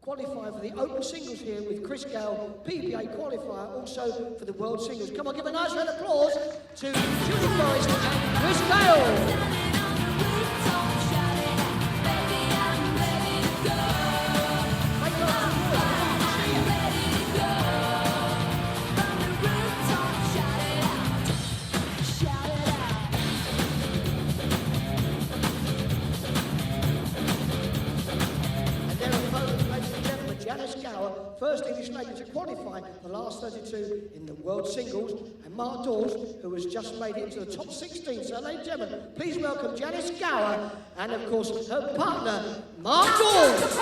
qualifier for the open singles here with Chris Gale, PBA qualifier also for the world singles. Come on, give a nice round of applause to Julie Forrest and Chris Gale. First English lady to qualify the last 32 in the world singles, and Mark Dawes, who has just made it into the top 16. So, ladies and gentlemen, please welcome Janice Gower and, of course, her partner, Mark Dawes.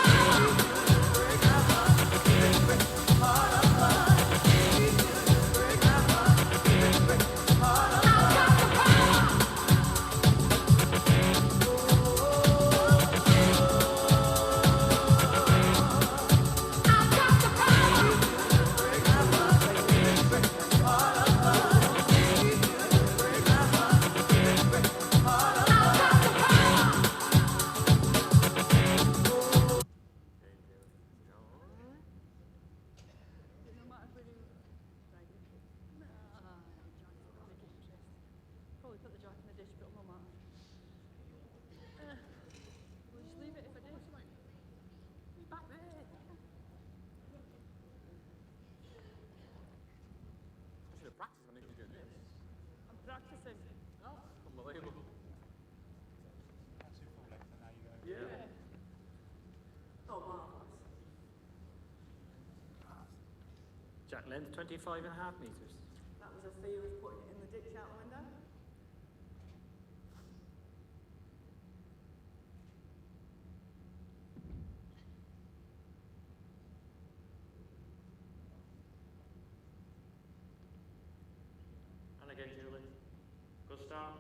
Jack length 25.5 metres. That was a fear of putting it in the ditch out the window. And again, Julie. Good start.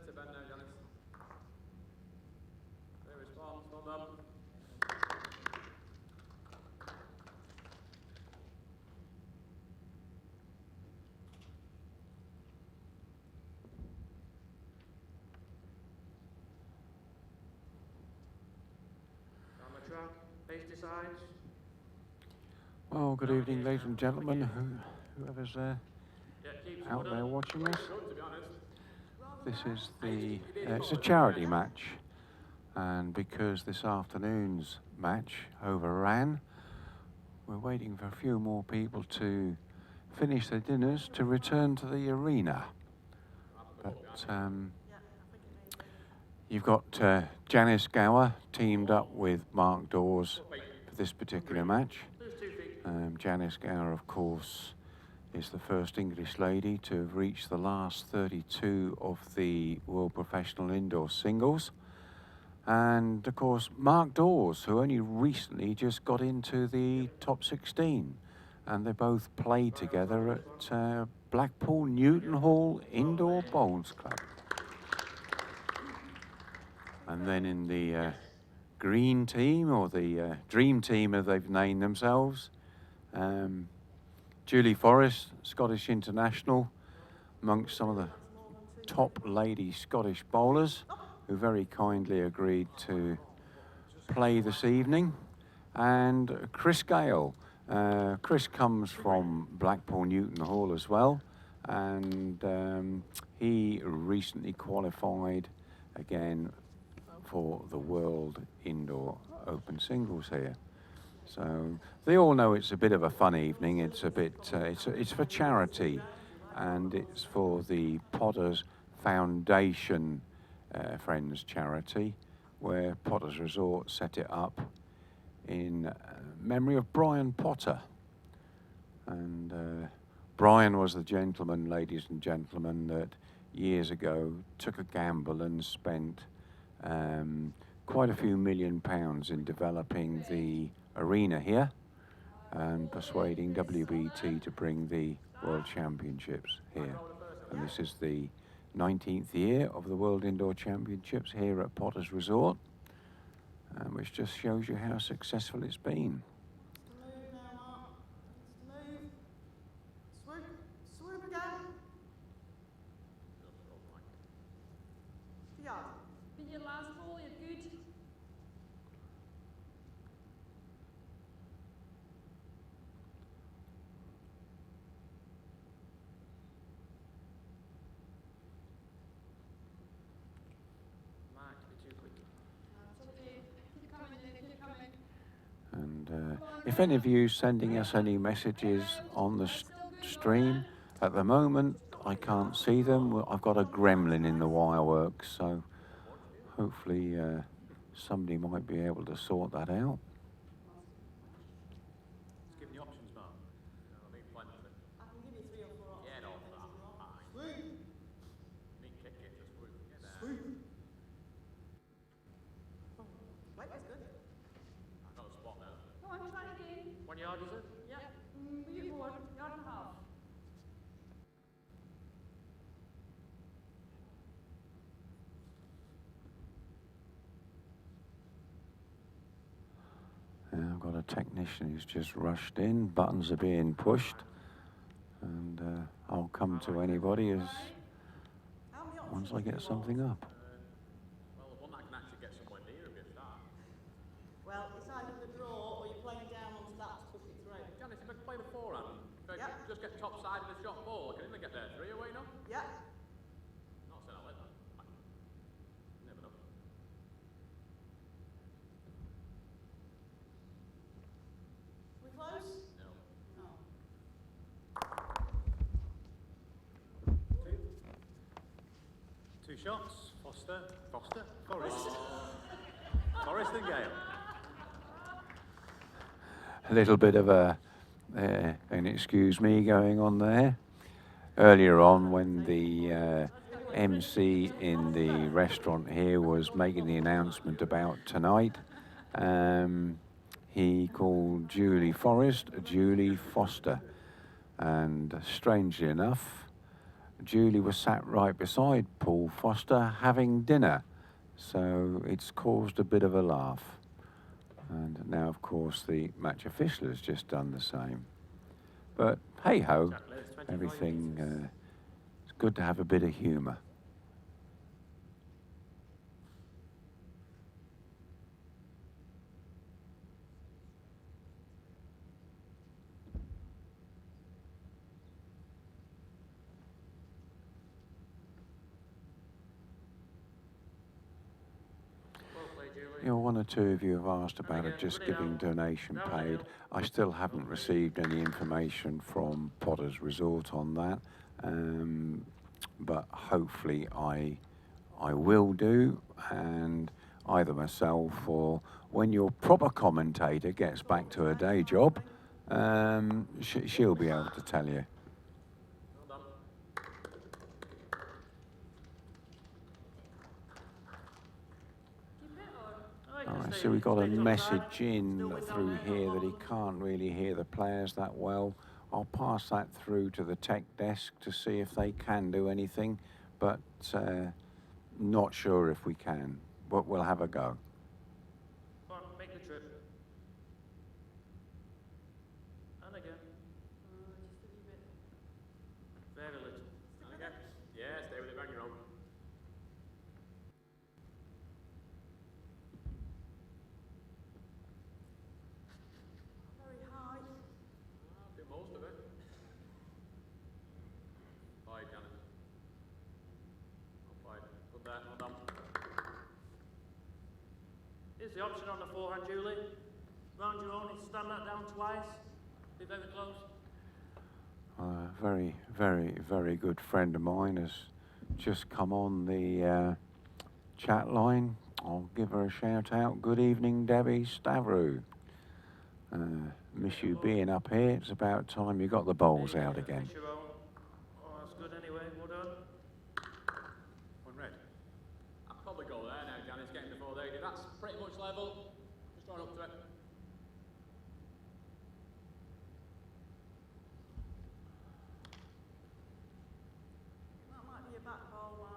To bend now, Janice. Great response, well done. Down the track, pace decides. Well, good evening, ladies and gentlemen, whoever's out there watching this. This is it's a charity match, and because this afternoon's match overran, we're waiting for a few more people to finish their dinners to return to the arena. But you've got Janice Gower teamed up with Mark Dawes for this particular match. Janice Gower, of course, is the first English lady to have reached the last 32 of the World Professional Indoor Singles. And, of course, Mark Dawes, who only recently just got into the top 16. And they both played together at Blackpool Newton Hall Indoor Bowls Club. And then in the green team, or the dream team as they've named themselves, Julie Forrest, Scottish international, amongst some of the top lady Scottish bowlers, who very kindly agreed to play this evening. And Chris Gale. Chris comes from Blackpool Newton Hall as well, and he recently qualified again for the World Indoor Open Singles here. So they all know it's a bit of a fun evening. It's a bit, it's for charity, and it's for the Potters Foundation Friends charity, where Potters Resort set it up in memory of Brian Potter. And Brian was the gentleman, ladies and gentlemen, that years ago took a gamble and spent quite a few £1 million in developing the arena here and persuading WBT to bring the World Championships here. And this is the 19th year of the World Indoor Championships here at Potters Resort, which just shows you how successful it's been. Move now, Mark. Move. Swoop. Swoop again. Yeah. Be your last ball, you're good. Might be too quick. That's okay. Keep coming, then, keep coming. And if any of you sending us any messages on the stream, at the moment I can't see them. Well, I've got a gremlin in the wireworks, so hopefully somebody might be able to sort that out. Just give me options, Mark. I think plenty. I can give you 3 or 4 options. Yeah, no, if anything's wrong. fine. Neat kick it, just swoop. Get there. Wait, that's good. I've got a spot now. Go on, try again. 1 yard, is it? Yep. Be more, yard and a half. Yeah, I've got a technician who's just rushed in. Buttons are being pushed, and I'll come to anybody as How many options once I do you get something up. Well, the one that can actually get somewhere near a bit of that. Well, it's either the draw or you're playing down onto that to push it through. Janice, if I can play the forehand, if I Yep. just get top side of the shot ball, I can even get there 3 away, no? Yeah. Not saying I'll let that. Never know. We close? No. No. Two shots. Foster. Forrest. Forrest and Gale. A little bit of an excuse me going on there. Earlier on, when the MC in the restaurant here was making the announcement about tonight, he called Julie Forrest Julie Foster, and strangely enough, Julie was sat right beside Paul Foster having dinner, so it's caused a bit of a laugh. And now, of course, the match official has just done the same. But hey ho, everything. It's good to have a bit of humour. Well played, Julie. You know, one or two of you have asked about a Just Giving donation paid. I still haven't received any information from Potters Resort on that, but hopefully I will do, and either myself or when your proper commentator gets back to her day job, she'll be able to tell you. Well done. Keep it or? Oh, you All can right, stay- so we got a stay top message side. in Still with through down there, here that he bottom. can't really hear the players that well. I'll pass that through to the tech desk to see if they can do anything, but not sure if we can, but we'll have a go. Go on, make the trip. And again. Just a wee bit. Very little. And again. Yeah, stay with it, bang your own. Very high. Do most of it. Wide, Janice. Wide. Good there, well done. Here's the option on the forehand, Julie. Round your own, stand that down twice. Be very close. A very, very, very good friend of mine has just come on the chat line. I'll give her a shout out. Good evening, Debbie Stavru. Miss you being up here. It's about time you got the bowls There you out go, again. finish your own. Oh, that's good anyway. Well done. One red. I'd probably go there now, Janice, getting before they do. That's pretty much level. Just run up to it. That might be a back ball, Mark.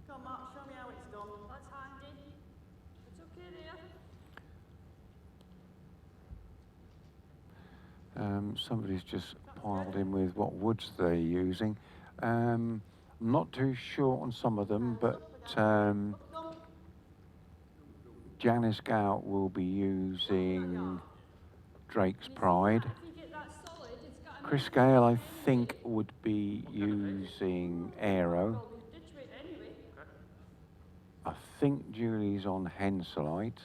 Come on, Mark, show me how it's done. That's handy. It's okay there. Somebody's just piled in with what woods they're using. I'm not too sure on some of them, but Janice Gout will be using Drake's Pride. If you get that solid, it's got a Chris Gale, I think, would be using Aero. well, we ditch weight anyway. I think Julie's on Henselite.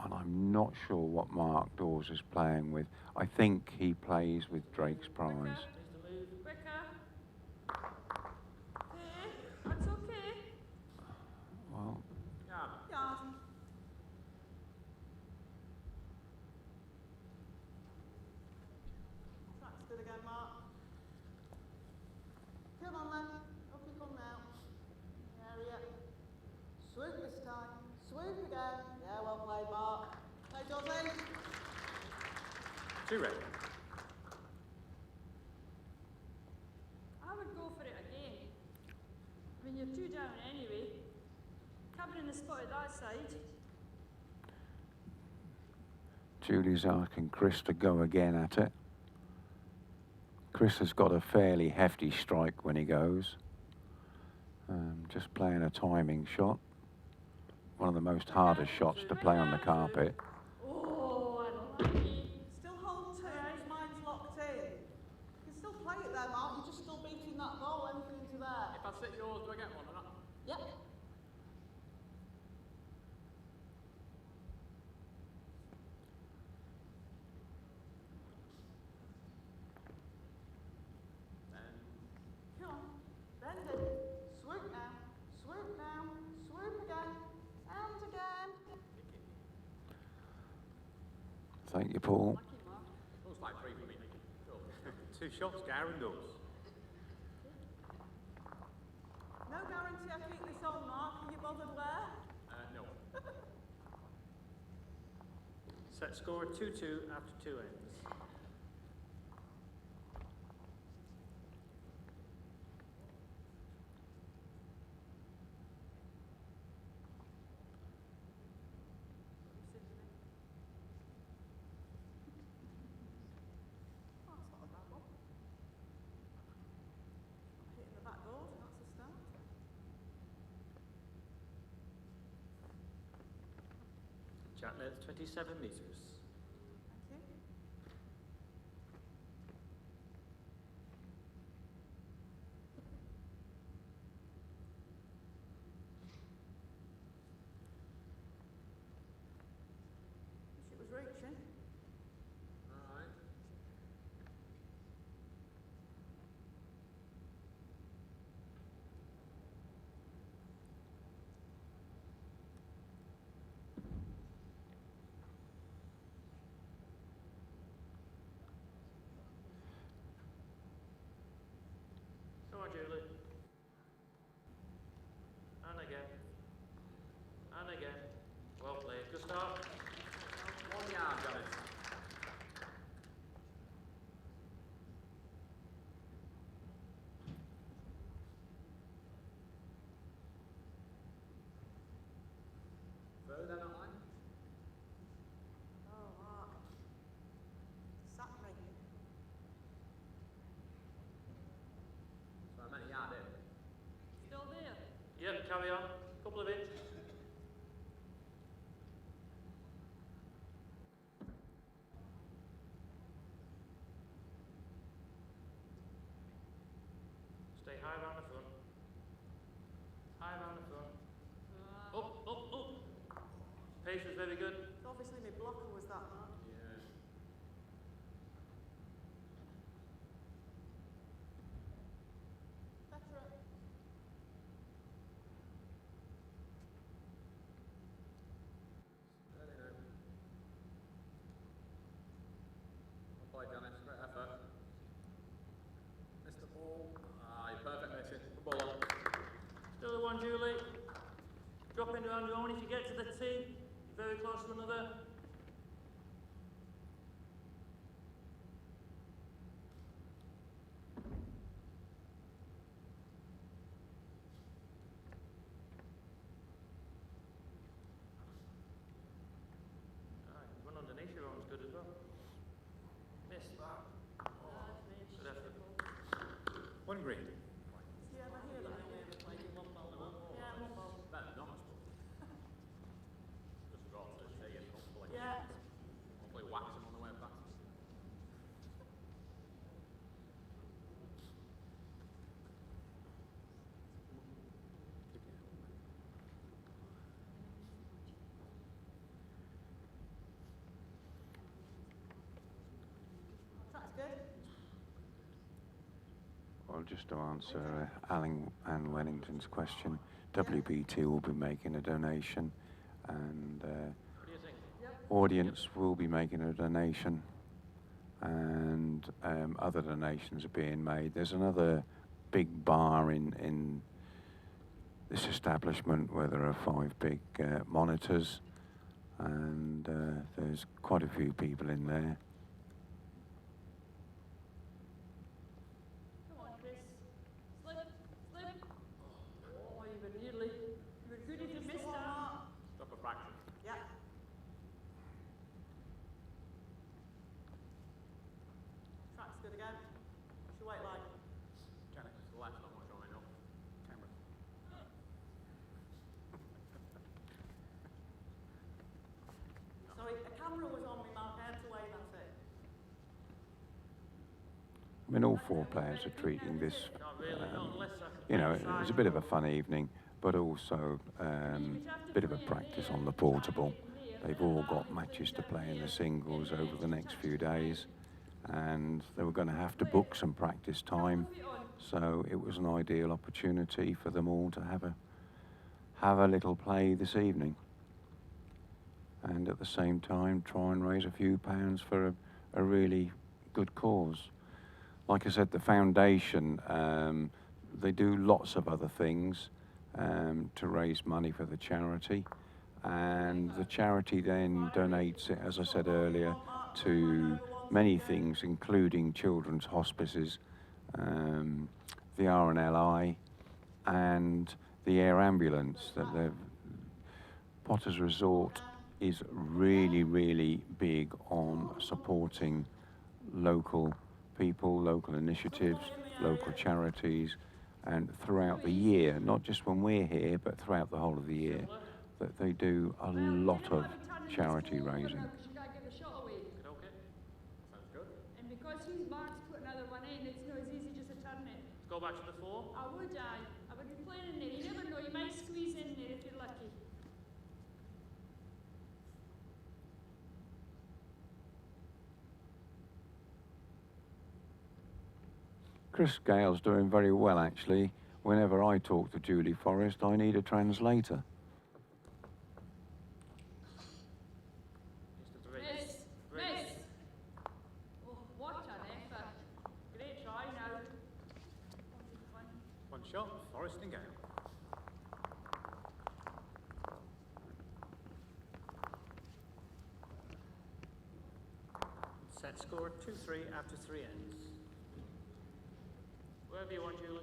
And I'm not sure what Mark Dawes is playing with. I think he plays with Drake's Prize. Quicker. Okay, that's okay. Well, Yard. That's good again, Mark. Come on then, up you come now. Area. Swoop this time. Swoop again. Yeah, well played, Mark. Play Dudley. 2 red. I would go for it again. I mean, you're 2 down anyway. Covering the spot at that side. Julie's asking Chris to go again at it. Chris has got a fairly hefty strike when he goes. Just playing a timing shot. One of the most hardest shots to play on the carpet. Oh, unlucky. Still hold 2, because mine's locked in. You can still play it there, Mark. You're just still beating that ball anything into there. If I sit yours, do I get one or not? Yep. Come on. Bend it. Swoop now. Swoop now. Swoop again. And again. Thank you, Paul. Lucky Mark. Looks like 3 for me. Cool. 2 shots, Garen does. No guarantee I keep this on, Mark. Are you bothered where? No. Set score 2-2 after 2 ends. Oh, that's not a bad one. Hitting the backboard, that's a start. Jack length 27 metres. Thank you. Wish it was reaching. Alright. Come on, Julie. And again. And again. Well played. Good start. 1 yard, Janice. Further down that line? Oh, Mark. Sack me. So I meant a yard in. Still there. Yep, carry on. Couple of inches. Stay high round the front. High round the front. Up, up, up. Pace was very good. Obviously, my blocker was that, Mark. Yeah. Better it. Steady now. Well played, Janice. Great effort. Missed the ball. Ah, you're perfect missing. Good ball on. Still the one, Julie. Dropping around your own. If you get to the tee, you're very close to another. on green. Yeah, I hear that. Yeah, one ball. Better not, I suppose. Just got to say it, hopefully. Yeah. Hopefully wax him on the way back. That's good. Well, just to answer Anne Wennington's question, WBT will be making a donation, and What do you think? audience will be making a donation, and other donations are being made. There's another big bar in this establishment where there are 5 big monitors, and there's quite a few people in there. Come on, Chris. Slip, slip. Oh, you were nearly. You were good if you missed that. Stop a fraction. Yeah. Track's good again. What's your weight like? Janet, to the left, not much going up. Camera. Sorry, a camera was on me, Mark. I had to weigh, that's it. I mean, all 4 players are treating this, Not really, not unless I you know, it was a bit of a fun evening, but also a bit of a practice on the portable. They've all got matches to play in the singles over the next few days, and they were going to have to book some practice time, so it was an ideal opportunity for them all to have a little play this evening, and at the same time try and raise a few pounds for a really good cause. Like I said, the foundation, they do lots of other things to raise money for the charity, and the charity then donates it, as I said earlier, to many things, including children's hospices, the RNLI, and the air ambulance. That the Potters Resort is really, really big on supporting local people, local initiatives, local charities, and throughout the year, not just when we're here, but throughout the whole of the year, that they do a lot of charity raising. You gotta get the shot away. Okay. Sounds good. And because he's Mark's put another one in, it's not as easy just to turn it. Go back to the 4. I would be playing in there. You never know, you might squeeze in there if you're lucky. Chris Gale's doing very well, actually. Whenever I talk to Julie Forrest, I need a translator. Just a 3. Miss, miss. Oh, what an effort. Great try now. One shot, Forrest and Gale. Set score 2-3 after 3 ends. Wherever you want, Julie.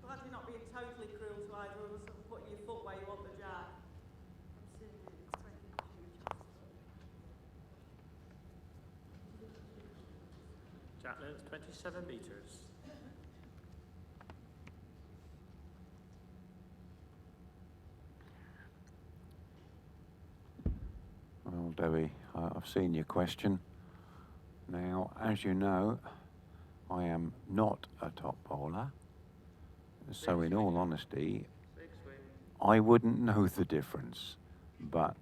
Glad you're not being totally cruel to either of us and putting your foot where you want the jack. Jack length 27 metres. Well, Debbie, I've seen your question. Now, as you know, I am not a top bowler, so in all honesty, 6 swing. I wouldn't know the difference, but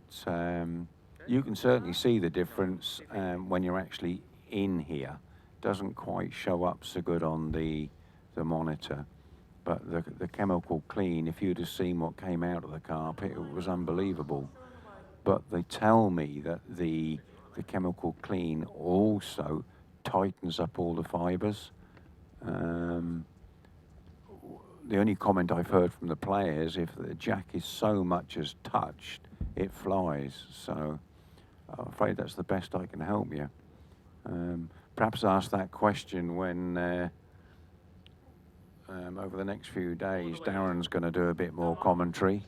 you can certainly see the difference when you're actually in here. Doesn't quite show up so good on the monitor, but the chemical clean, if you'd have seen what came out of the carpet, it was unbelievable. But they tell me that the chemical clean also tightens up all the fibres. The only comment I've heard from the players, if the jack is so much as touched, it flies. So I'm afraid that's the best I can help you. Perhaps ask that question when over the next few days, Darren's going to do a bit more commentary.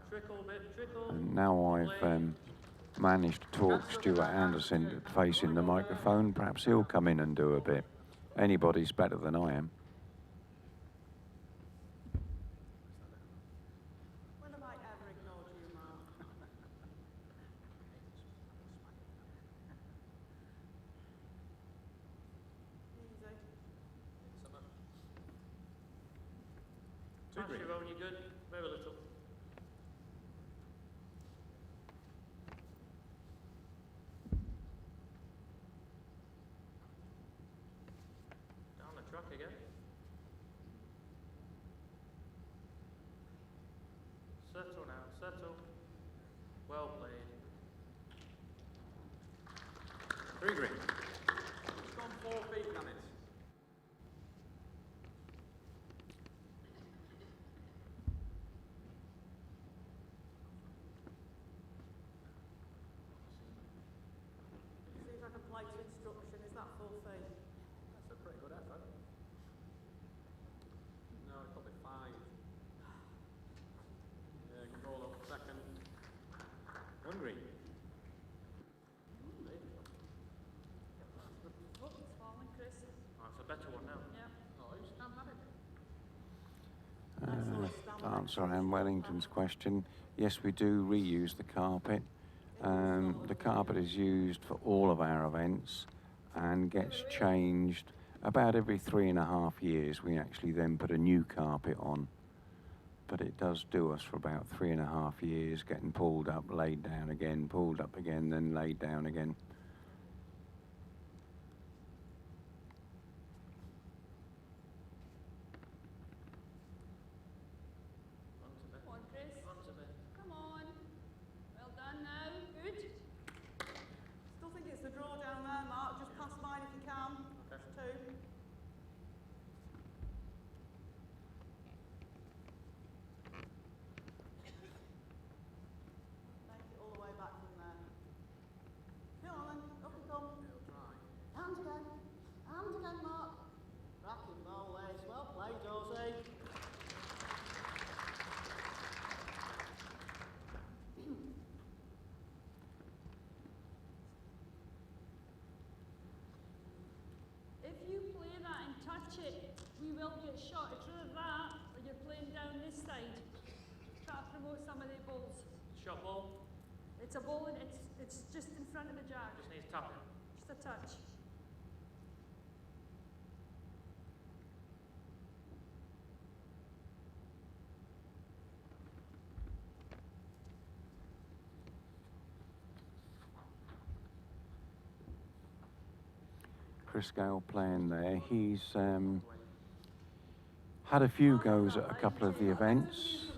Trickle bit, trickle. And now I've managed to talk Stuart Anderson facing the microphone, perhaps he'll come in and do a bit. Anybody's better than I am. When have I ever ignored you, Mark? Easy. Pass your own, you good? Very little. Down the track again. Settle now, settle. Well played. 3 green. It's gone 4 feet, Janis. See if I can play to instruction. Is that 4 feet? That's a pretty good effort. No, it's probably 5. Yeah, you can roll up second. 1 green. Oh, it's falling, Chris. Oh, it's a better one now. Yeah. Oh, you stand at it. To answer Anne Wellington's question, yes, we do reuse the carpet. The carpet is used for all of our events and gets changed about every 3.5 years. We actually then put a new carpet on, but it does do us for about 3.5 years, getting pulled up, laid down again, pulled up again, then laid down again. Come on, Chris. Onto bit. Come on. Well done now. Good. Still think it's the draw down there, Mark. Just pass mine if you can. Okay. 2. Make it all the way back from there. Come on then, up you come. He'll try. And again. And again, Mark. Racking ball, Ace. Well played, Dorsey. If you play that and touch it, we will get shot. It's either that or you're playing down this side. Try to promote some of the balls. Shot ball. It's a ball and it's just in front of the jack. Just needs tapping. Just a touch. Chris Gale playing there. He's had a few goes at a couple of the events,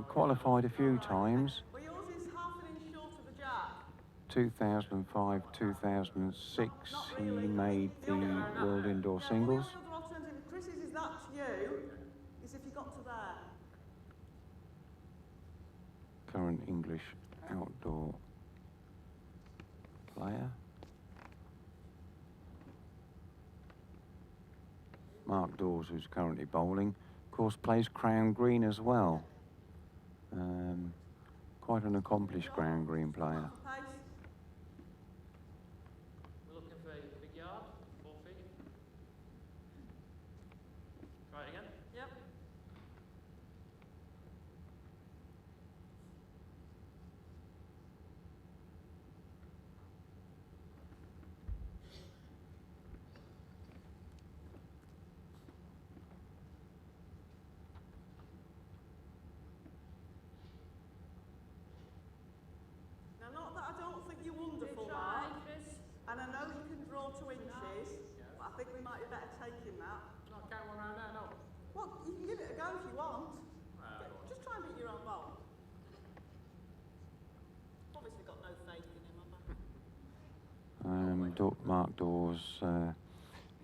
qualified a few times. Well, yours is half an inch short of the jack. 2005, 2006, he made the World Indoor Singles. The only other alternative, Chris's is that to you, is if you got to there. Current English outdoor player. Mark Dawes, who's currently bowling, of course plays Crown Green as well. Quite an accomplished Crown Green player. Pace. We're looking for a big yard. 4 feet. Try it again. Yep. Now, not that I don't think you're wonderful, Good try, Mark, Chris. and I know you can draw 2 inches, but I think we might be better taking that. Not count one round there, no. Well, you can give it a go if you want. Well, Just try and beat your own ball. Obviously got no faith in him, have I? Mark Dawes,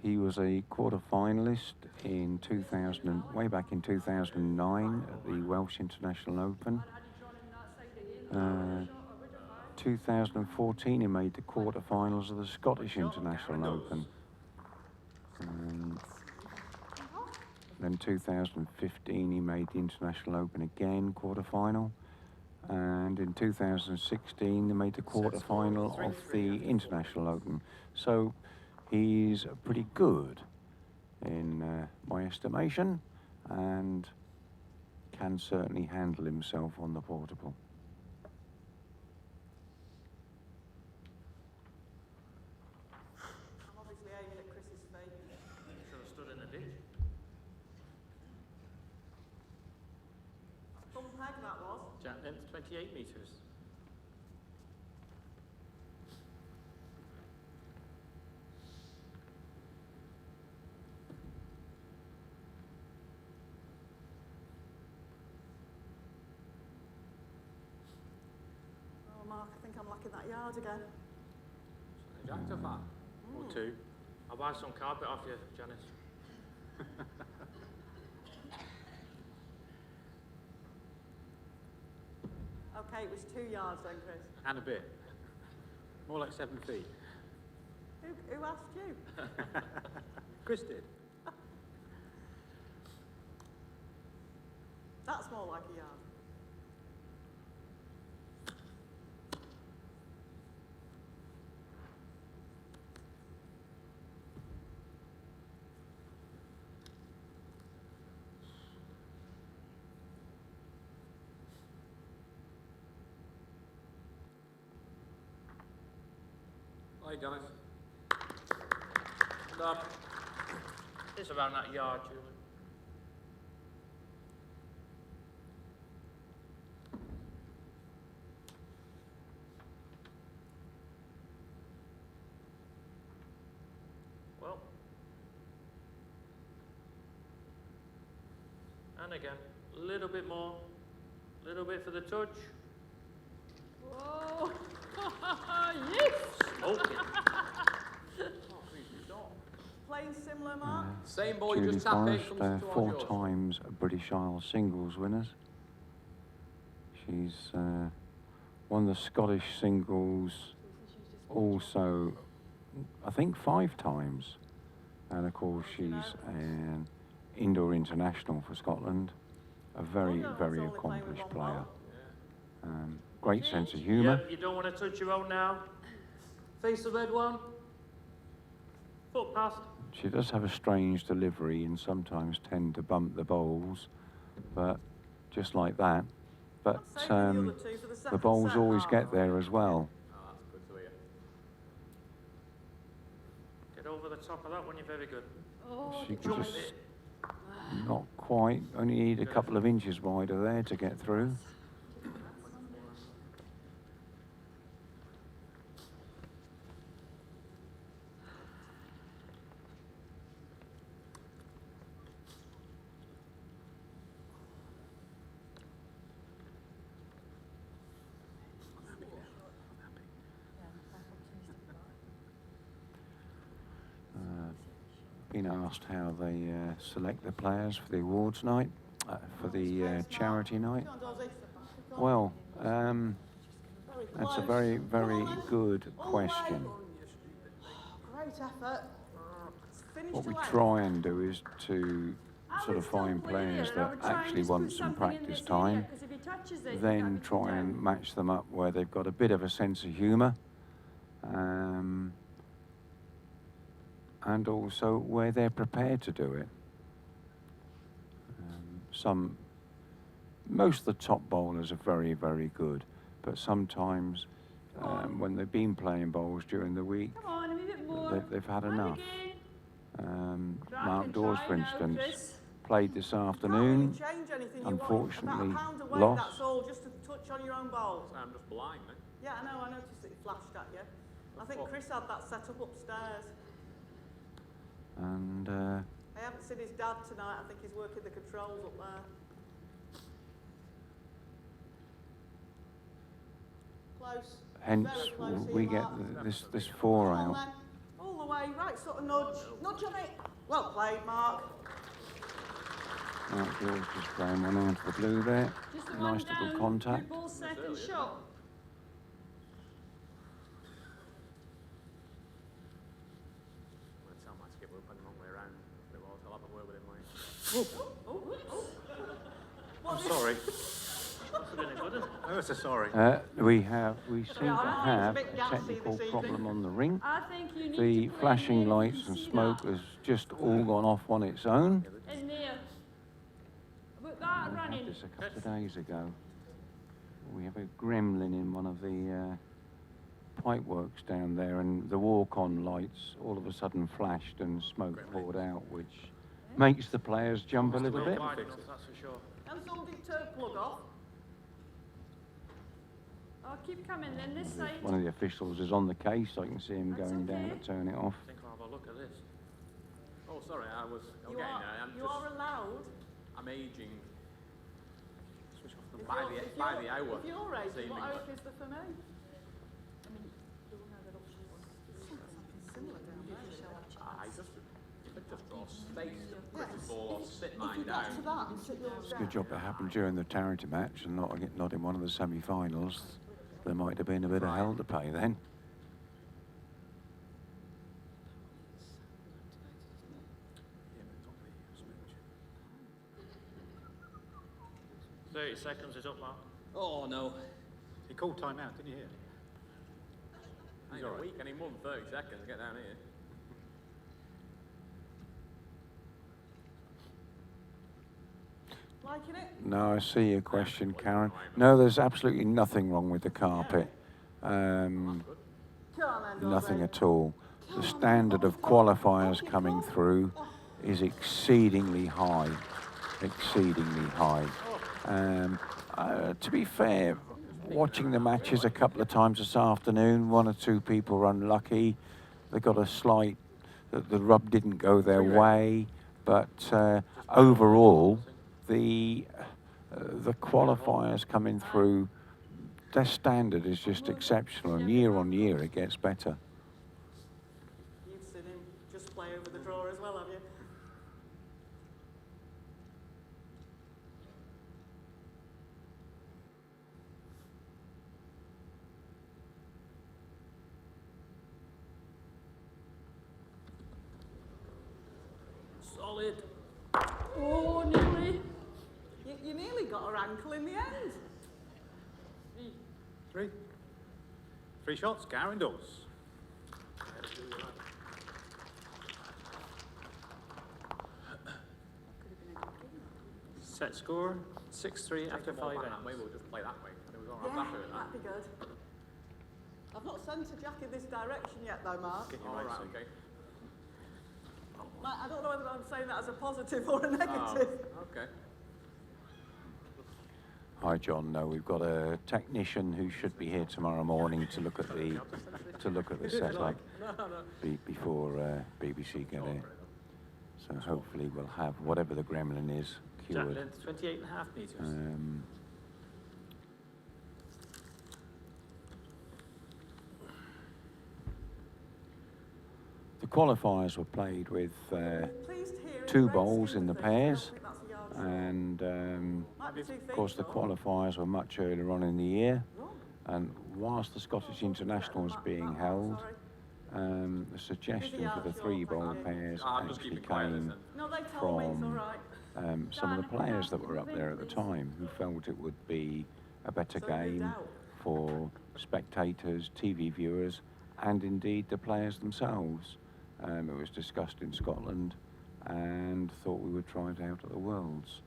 he was a quarter-finalist in 2000, way back in 2009 at the Welsh International Open. Had you drawn him that side again? Shot or would have had? 2014 he made the quarter-finals of the Scottish International Open. Then 2015 he made the International Open again, quarter-final. And in 2016 they made the quarter-final of the International Open. So he's pretty good in my estimation, and can certainly handle himself on the portable. I'm obviously aiming at Chris's feet. Should have stood in the ditch. Some peg that was. Jack length 28 metres. Oh, Mark, I think I'm lacking that yard again. Jack to far. Or two. I'll buy some carpet off you, Janice. Okay, it was 2 yards then, Chris. And a bit. More like 7 feet. Who asked you? Chris did. That's more like a yard. Hi, Dennis. Stand up. It's around that yard, Julie. Well. And again, a little bit more. A little bit for the touch. Whoa! Yes! Smoke it. Playing similar, Mark? Same ball, you Julie just tap in, Forrest, comes towards 4 yours. times British Isles singles winners. She's won the Scottish singles also, I think, 5 times. And of course, she's an indoor international for Scotland. A very, Oh, no, very it's only playing with accomplished one player. ball. Great sense of humour. Yep, you don't want to touch your own now. Face the red one. Foot past. She does have a strange delivery and sometimes tend to bump the bowls, but just like that. But I'm saving the other two for the the second bowls set, always Mark. get there as well. Oh, that's good to hear. Get over the top of that one, you're very good. Oh, She Jump just it. not quite, only need a couple of inches wider there to get through. Been asked how they select the players for the awards night, for the charity night. Come on, Dozzy. Come on. Well, Very that's a close. very, Come very on, then. good All the way. question. Great effort. Finish What to we length. try and do is to I sort would of still find play players there, and I that would try and actually just want put some something in practice this area, time, 'cause if he touches it, you then gotta be try down. and match them up where they've got a bit of a sense of humour, and also where they're prepared to do it. Most of the top bowlers are very, very good, but sometimes when they've been playing bowls during the week, Come on, a wee bit more. they've had And enough. again. Crack Mark and Dawes, try for now, instance, Chris. played this You can't afternoon. really change anything. You want Unfortunately, about a pound away, lost. that's all, just a touch on your own bowl. So I'm just blind, then. Yeah, I know, I noticed that it flashed at you. I think What? Chris had that set up upstairs. And I haven't seen his dad tonight, I think he's working the controls up there. Close. hence Very close we here, get Mark. this 4 Come on out. then. All the way, right, sort of nudge. Nudge on it. Well played, Mark. Mark Dawes just playing one out of the blue there. Just the one Nice little down, contact. your ball second shot. I'm going to tell my skipper we're putting the wrong way around. If it was, I'll have a word with him later. I'm sorry. That's been a good one. Oh, so sorry. We seem to I have think a it's a bit gassy technical this problem evening. on the rink. I think you need The to play flashing in there, you lights can and see smoke that. has just all gone off on its own. In there. With that We running. had this a couple of days ago. We have a gremlin in one of the pipe works down there, and the walk-on lights all of a sudden flashed and smoke poured out, which makes the players jump a little Not bit. wide enough, that's for sure. And somebody turn plug off. Oh, keep coming then, this side. One of the officials is on the case. I can see him That's going down okay. to turn it off. I think I'll have a look at this. Oh, sorry, I was. You Okay, are, now I'm you are allowed. I'm aging. Switch off the If By you're- the- if by you're- the hour, If you're aging, seemingly. what oak is there for me? I just draw space to Yes. before sit If mine you down. get to that and sit yours It's a down. good job it happened during the Tarrington match and not in one of the semi-finals. There might have been a bit of hell to pay then. 30 seconds is up, Mark. Oh no. He called time out, didn't you hear? I ain't a week, I need more than 30 seconds to get down here. Liking it? No, I see your question, Karen. No, there's absolutely nothing wrong with the carpet. Come on then, Nothing Dorothy. at all. The standard of qualifiers coming through is exceedingly high. Exceedingly high. To be fair, watching the matches a couple of times this afternoon, one or two people were unlucky. They got a slight, the rub didn't go their way, but overall, the qualifiers coming through, their standard is just exceptional, and year on year it gets better. You've seen him just play over the draw as well, have you? Solid. Oh, nearly. You nearly got her ankle in the end. Three shots, Gowing doors. Set score 6-3 after Take them all 5 back that ends. way, we'll just play that way. I think we're all Yeah, right after that. that'd be good. I've not sent a jack in this direction yet, though, Mark. All right, okay. I don't know whether I'm saying that as a positive or a negative. Oh, okay. Hi, John. No, we've got a technician who should be here tomorrow morning to look at the setup before BBC get here. So hopefully we'll have whatever the gremlin is Jack cured. length 28.5 metres. The qualifiers were played with Pleased to hear two red bowls seems in the to think. I don't pairs, think that's a yard short. and Might be 2 feet of course the short. qualifiers were much earlier on in the year. And whilst the Scottish International was being held, the suggestion for the 3-bowl pairs I'm just actually keeping quiet, came listen. No, they told me it's all from right. some of the players that were up there at the time who felt it would be a better So you game doubt? for spectators, TV viewers, and indeed the players themselves. It was discussed in Scotland and thought we would try it out at the Worlds.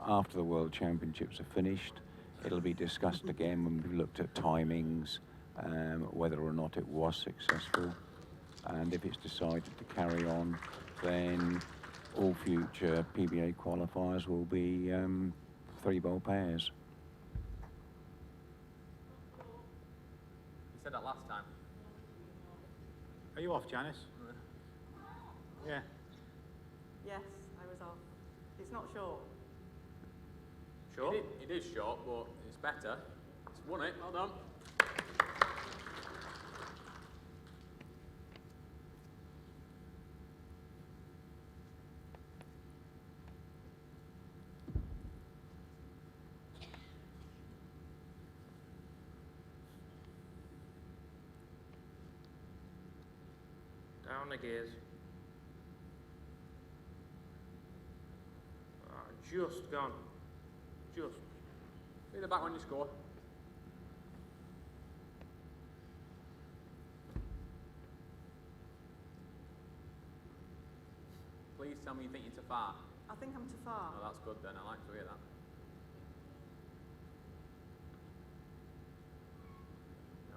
After the World Championships are finished, it'll be discussed again when we've looked at timings, whether or not it was successful. And if it's decided to carry on, then all future PBA qualifiers will be 3-bowl pairs. You said that last time. Are you off, Janice? Yeah. Yes, I was off. It's not short. Sure. It is short, but it's better. It's won it, well done. Down the gears. Just gone. Just. Be the back when you score. Please tell me you think you're too far. I think I'm too far. Oh, that's good then. I like to hear that.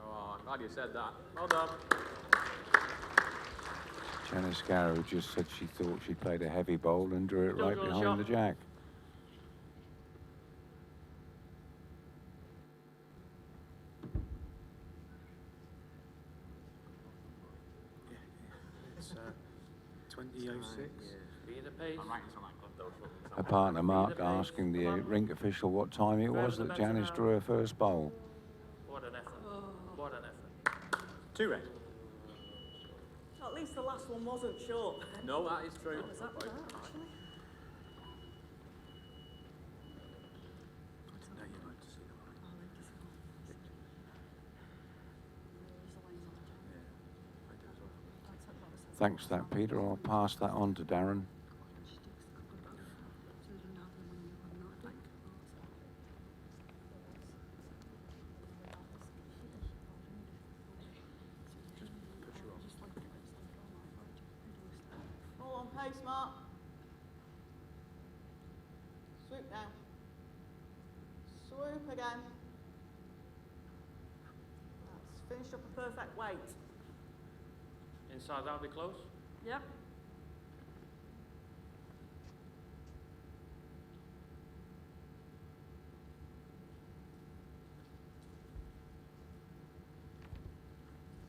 Oh, I'm glad you said that. Well done. Janice Gower just said she thought she played a heavy bowl and drew it Don't right go behind shot. the jack. It's 2006. Be the pace. I'm writing something like good though. Her partner Mark asking the rink official what time it was that Janice drew her first bowl. What an effort. What an effort. 2 red. At least the last one wasn't short. No, that is true. Was that Right. actually? I didn't know you'd like to see that one. Yeah, I do as well. Thanks for that, Peter. I'll pass that on to Darren. All on pace, Mark. Swoop now. Swoop again. That's finished up a perfect weight. Inside, that'll be close. Yep.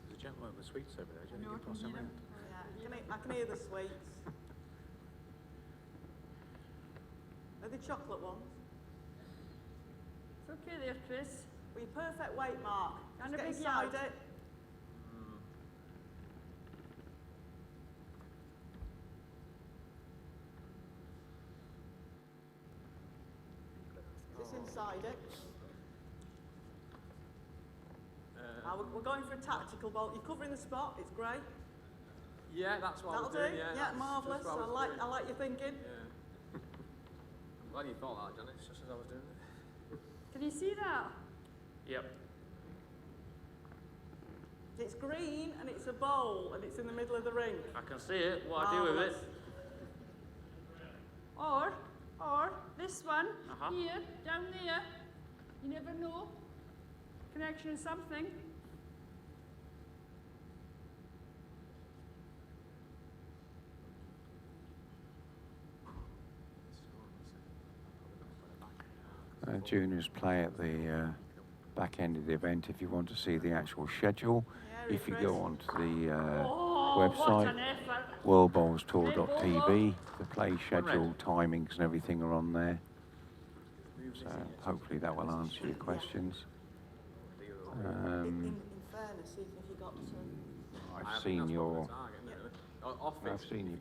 There's a gentleman with sweets over there. Do you I know, want I to can pass them hear round? Yeah, I can hear the sweets. Are they chocolate ones? It's okay there, Chris. Well, your perfect weight, Mark. And Just a get big inside yard. it. Is this inside it? We're going for a tactical bolt. You're covering the spot. It's great. Yeah, that's what I That'll was do. doing. Yeah, Yeah, that's marvellous. just what I was doing. I like your thinking. Yeah. I'm glad you thought that, Janice, just as I was doing it. Can you see that? Yep. It's green and it's a bowl and it's in the middle of the ring. I can see it. What I do with it. Marvellous. Or this one Uh-huh. here, down there. You never know. Connection is something. Juniors play at the back end of the event. If you want to see the actual schedule, Yeah, if you refresh. go onto the Oh, what website, an effort. worldbowlstour.tv, the play schedule, timings and everything are on there. So hopefully that will answer your questions. In fairness, even if you got to... I've seen your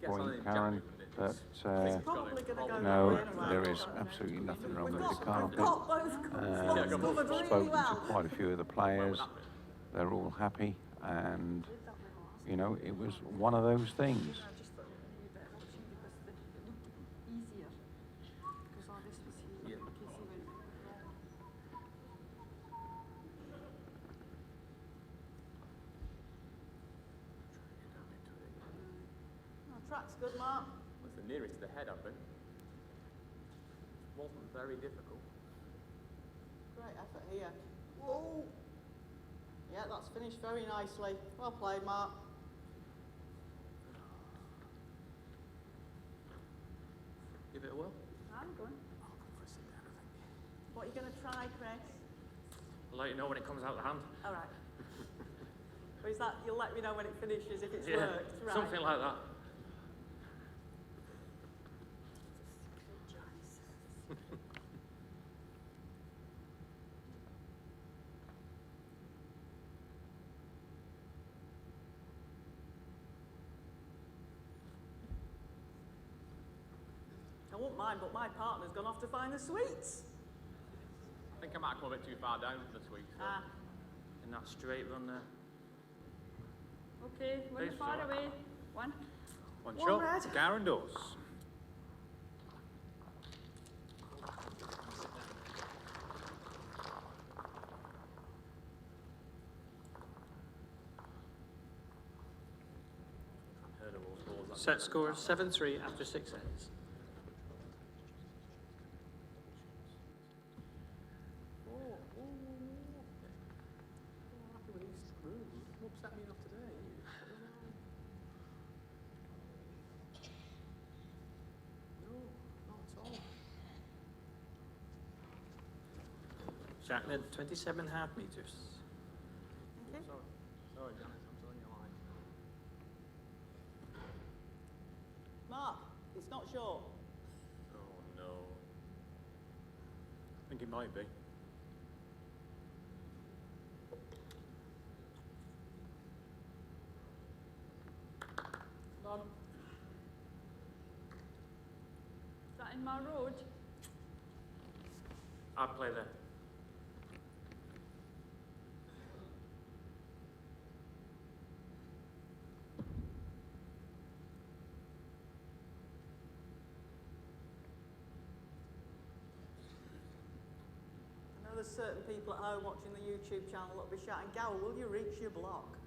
point, Karen, but It's probably going to go no, that way there anyway. is absolutely nothing wrong We've with the got carpet. both spots covered really Spoken to well. quite a few of the players. They're all happy, and you know, it was one of those things. I just thought it would be a better option because it looked easier. Because all this was here in case he went wrong. Oh, track's good, Mark. Was the nearest to the head, I think. Wasn't very difficult. Great effort here. Whoa! Yeah, that's finished very nicely. Well played, Mark. Give it a whirl. I'm going. What are you going to try, Chris? I'll let you know when it comes out of the hand. All right. Or is that you'll let me know when it finishes if it's Yeah, worked? Right. something like that. I won't mind, but my partner's gone off to find the sweets. I think I might come a bit too far down for this week. So. Ah, In that straight run there. Okay, when you're Please, far sorry. away. One. One One shot. red. Garendors. Set score 7-3 after 6 ends. Happy with these rules. What's that mean of today? No, not at all. Jacqueline, 27 half meters. Thank you. Sorry, Janice, I'm telling you a lie. Mark, it's not short. Oh no. I think it might be. On. Is that in my road? I'd play there. I know there's certain people at home watching the YouTube channel that'll be shouting, Gower, will you reach your block?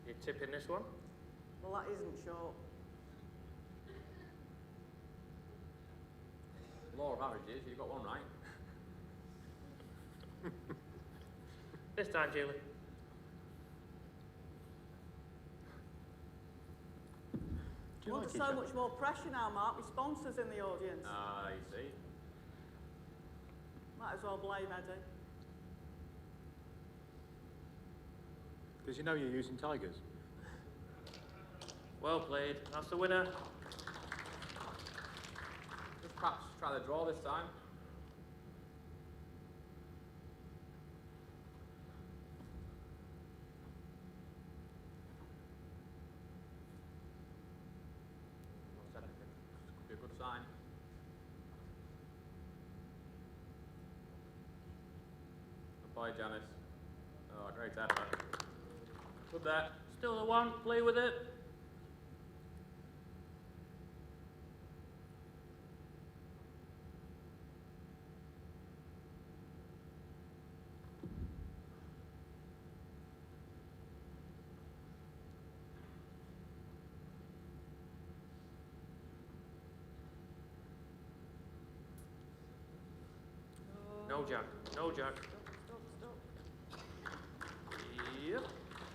You tipping this one? Well, that isn't short. Law of averages, you've got one right. This time, Julie. Do you Well, like there's it, so Jack? much more pressure now, Mark, with sponsors in the audience. You see. Might as well blame Eddie. Because you know you're using tigers. Well played. That's the winner. Just perhaps try the draw this time. Not said anything. Could be a good sign. Good boy, Janice. Oh, great effort. Good there. Still the one. Play with it. No jack. No jack. Stop, stop. Yep.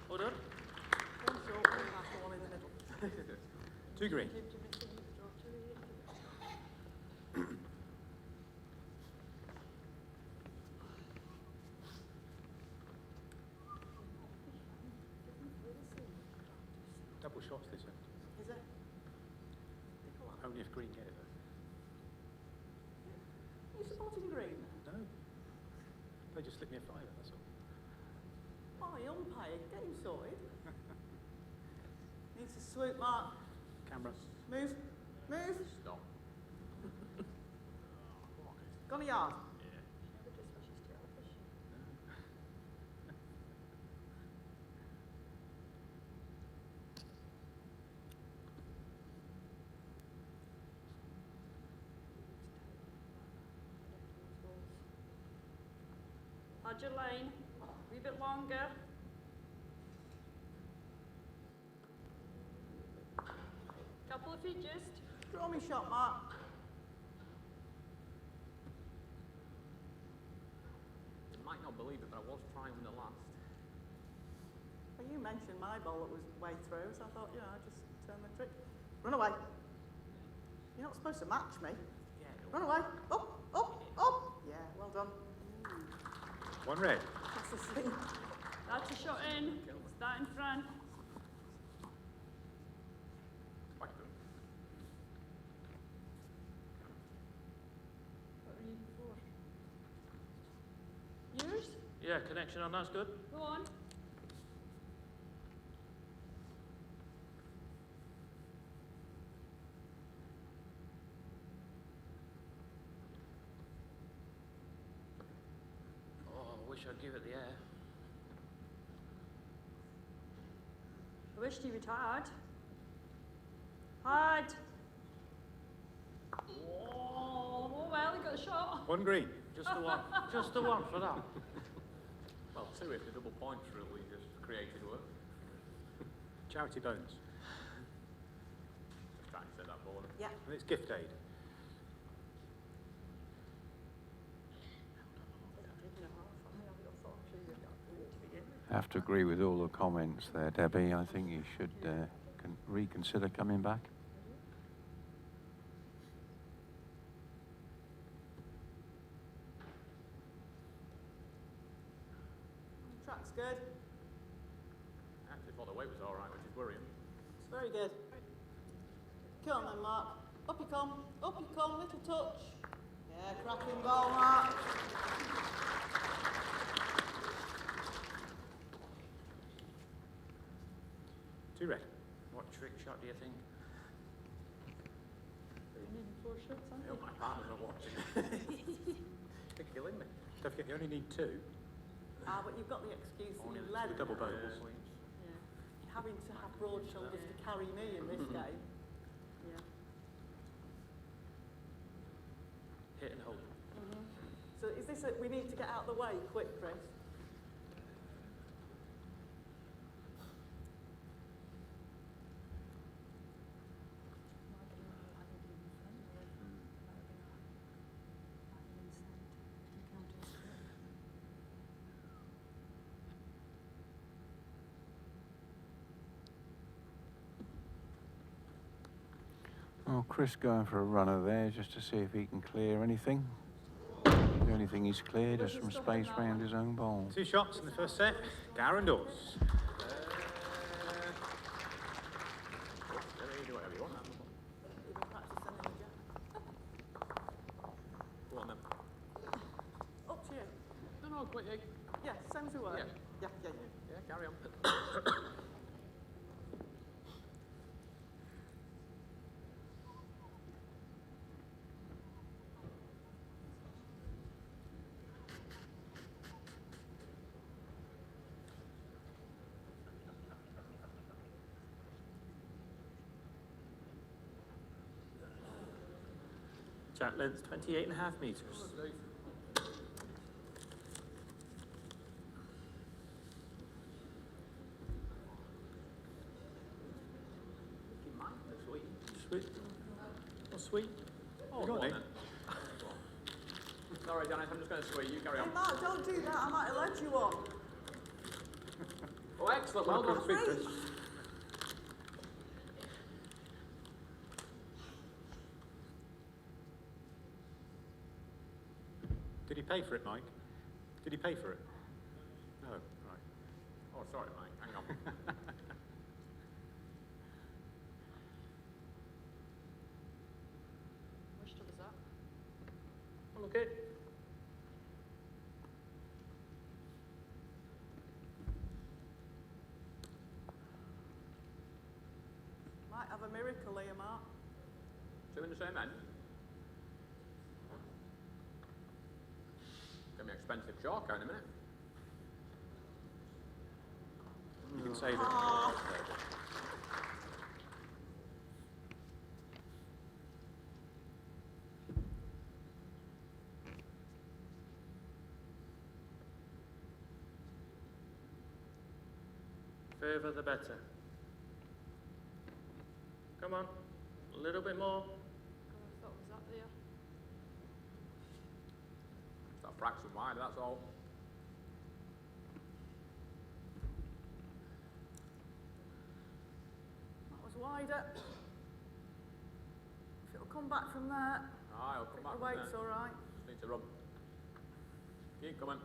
Hold on. One short, one after, one in the middle. 2 green. Double shots this end. Is it? Only if green get it though. Are you supporting green? No. They just slipped me a fiver, that's all. Oh, the umpire, get him sorted. Needs to swoop, Mark. Camera. Move. Move. Stop. Gone a yard. Add your line. A wee bit longer. Couple of feet just. Draw me shot, Mark. You might not believe it, but I was trying with the last. Well, you mentioned my ball that was way through, so I thought, I'd just turn the trick. Run away. You're not supposed to match me. Yeah, Run away. Up, up, up. Yeah, well done. 1 red. That's the thing. That's a shot in. It's that in front. quite good. What were you before? Yours? Yeah, connection on that's good. Go on. Oh, I wish I'd give it the air. I wished you would had. Had. Oh, well, he got get a shot. One green. Just the one. Just the one for that. Well, 2 if the double points really just created work. Charity bonus. Just trying to set that ball. Yeah. And it's gift aid. I have to agree with all the comments there, Debbie. I think you should reconsider coming back. Track's good. Actually thought the weight was alright, which is worrying. It's very good. Come on then, Mark. Up you come, little touch. Yeah, cracking goal, Mark. Two red. What trick shot do you think? You need 4 shots, I aren't hope you? my partner's not watching. You're killing me. Don't forget, you only need 2. Ah, but you've got the excuse that Only you the led. double bonus. Yeah. Having to have broad shoulders to carry me in this game. Yeah. Hit and hold. So is this we need to get out of the way quick, Chris? Well, Chris going for a runner there just to see if he can clear anything. The only thing he's cleared is some space round his own ball. 2 shots in the first set. Darren Dawes. You do whatever you want. You've been practicing in the jack. Go on then. Up to you. No, quite. Yeah, same as we were. Yeah. Yeah. Yeah, carry on. Jack length 28.5 metres. Sweet. Oh, sweet. Oh, Go on, Nick. then. Sorry, Janice, I'm just going to sweet. You carry Hey, on. Mark, don't do that. I might have led you on. Oh, excellent. Well done. Sweet, Chris. Did he pay for it, Mike? Did he pay for it? No. Right. Oh, sorry, Mike. Hang on. Which job is that? Well, okay. Might have a miracle here, Mark. 2 in the same end. Gonna be expensive chalk in a minute. You can save it. Further the better. Come on. A little bit more. I thought was that there. It's that fraction wide, that's all. That was wider. If it'll come back from there, Aye, I'll I come think back the from weight's there. all right. Just need to rub. Keep coming.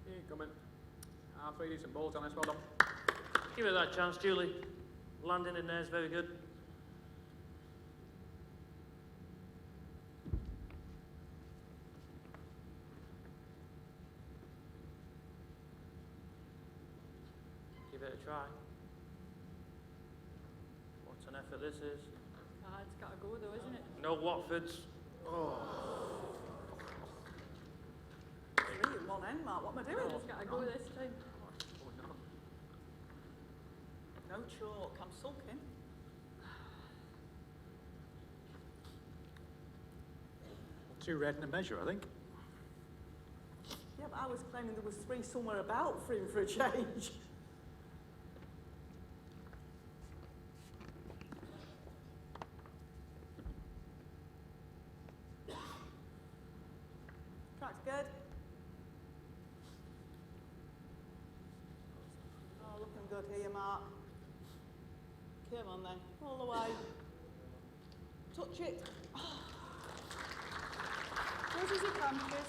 Keep coming. 3 decent balls, Janice. Well done. Give it that chance, Julie. Landing in there is very good. Give it a try. What an effort this is. Ah, it's got to go though, isn't it? No Watfords. 3 in one end, Mark. What am I doing? It's got to go this time. Oh, no. No chalk. I'm sulking. 2 red and a measure, I think. Yeah, but I was claiming there was 3 somewhere about for him for a change. Track's good. Oh, looking good here, Mark. Come on then, all the way. Touch it. Close as you can, Chris.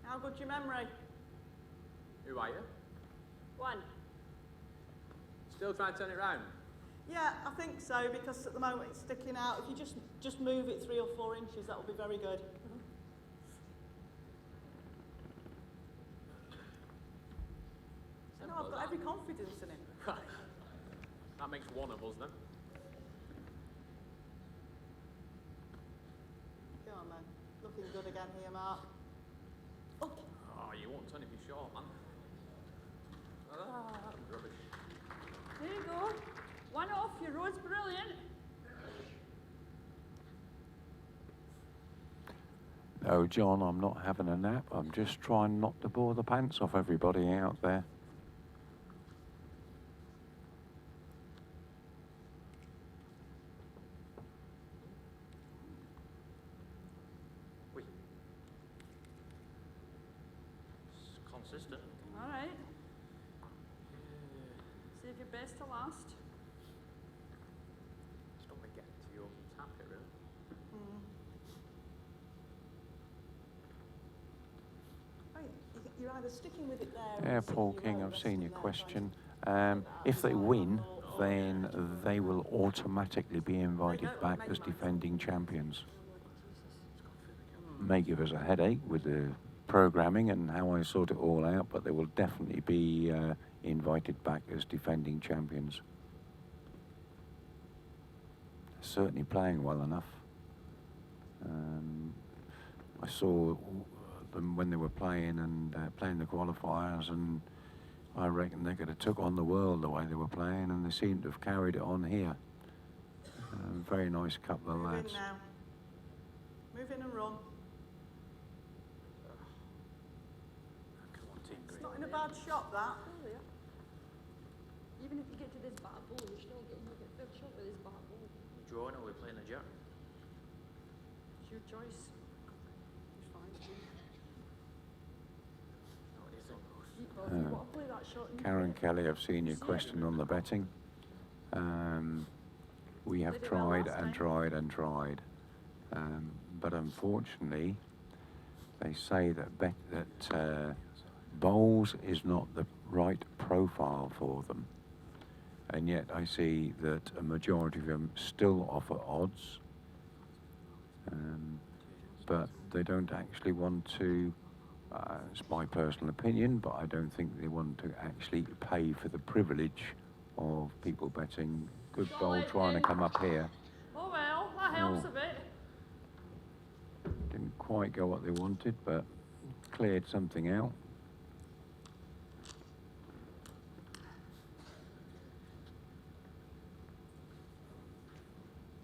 How good's your memory? Who are you? 1. Still trying to turn it round? Yeah, I think so, because at the moment it's sticking out. If you just move it 3 or 4 inches, that will be very good. No, I've got every confidence in him. Right. That makes one of us then. Go on then. Looking good again here, Mark. Oh, Oh, you won't turn if you're short, man. Ah, rubbish. There you go. 1 off, your road's brilliant. No, John, I'm not having a nap. I'm just trying not to bore the pants off everybody out there. Oui. It's consistent. All right. Save your best to last. Just don't get to your tap it, really. right. You're either sticking with it there. Yeah, or sitting Paul your King, own I've seen your resting there, question. can't you? If they win, then they will automatically be invited back as defending champions. May give us a headache with the programming and how I sort it all out, but they will definitely be invited back as defending champions. Certainly playing well enough. I saw them when they were playing and playing the qualifiers, and I reckon they could have took on the world the way they were playing, and they seem to have carried it on here. Very nice couple of Move lads. in now. Move in and run. Come on, Team It's Green. not in a bad shot, that. Even if you get to this bat ball, you're still getting a good shot with this bat ball. We're drawing or we're playing a jerk? It's your choice. It's fine. What do you think? Well, if you want to play that shot, you Karen play it. Kelly, I've seen your question on the betting. We have Played it well tried last and time. tried and tried, but unfortunately, they say that bowls is not the right profile for them, and yet I see that a majority of them still offer odds, but they don't actually want to. It's my personal opinion, but I don't think they want to actually pay for the privilege of people betting. Good Shot bowl late trying to then. come up here. Oh well, that helps Oh. a bit. Didn't quite go what they wanted, but cleared something out.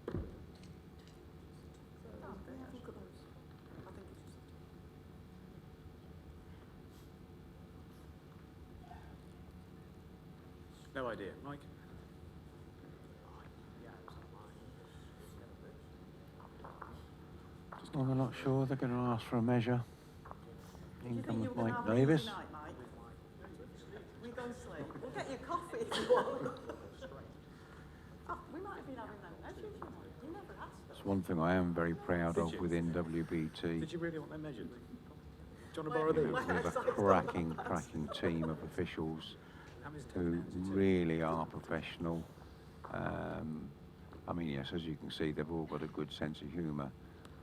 Oh, yeah, look at those. I think it's just... No idea. Mike? Well, they're not sure. They're going to ask for a measure. Do In you think comes you were going to Mike have Davis. these tonight, Mike? We go and sleep. We'll get you coffee if you want. Oh, we might have been having them measured, you know. You never asked us. It's one thing I am very proud Did of you? within WBT. Did you really want them measured? Do you want to Where- borrow these? where- We have a cracking team of officials How many's who 10 pounds? really are professional. I mean, yes, as you can see, they've all got a good sense of humour,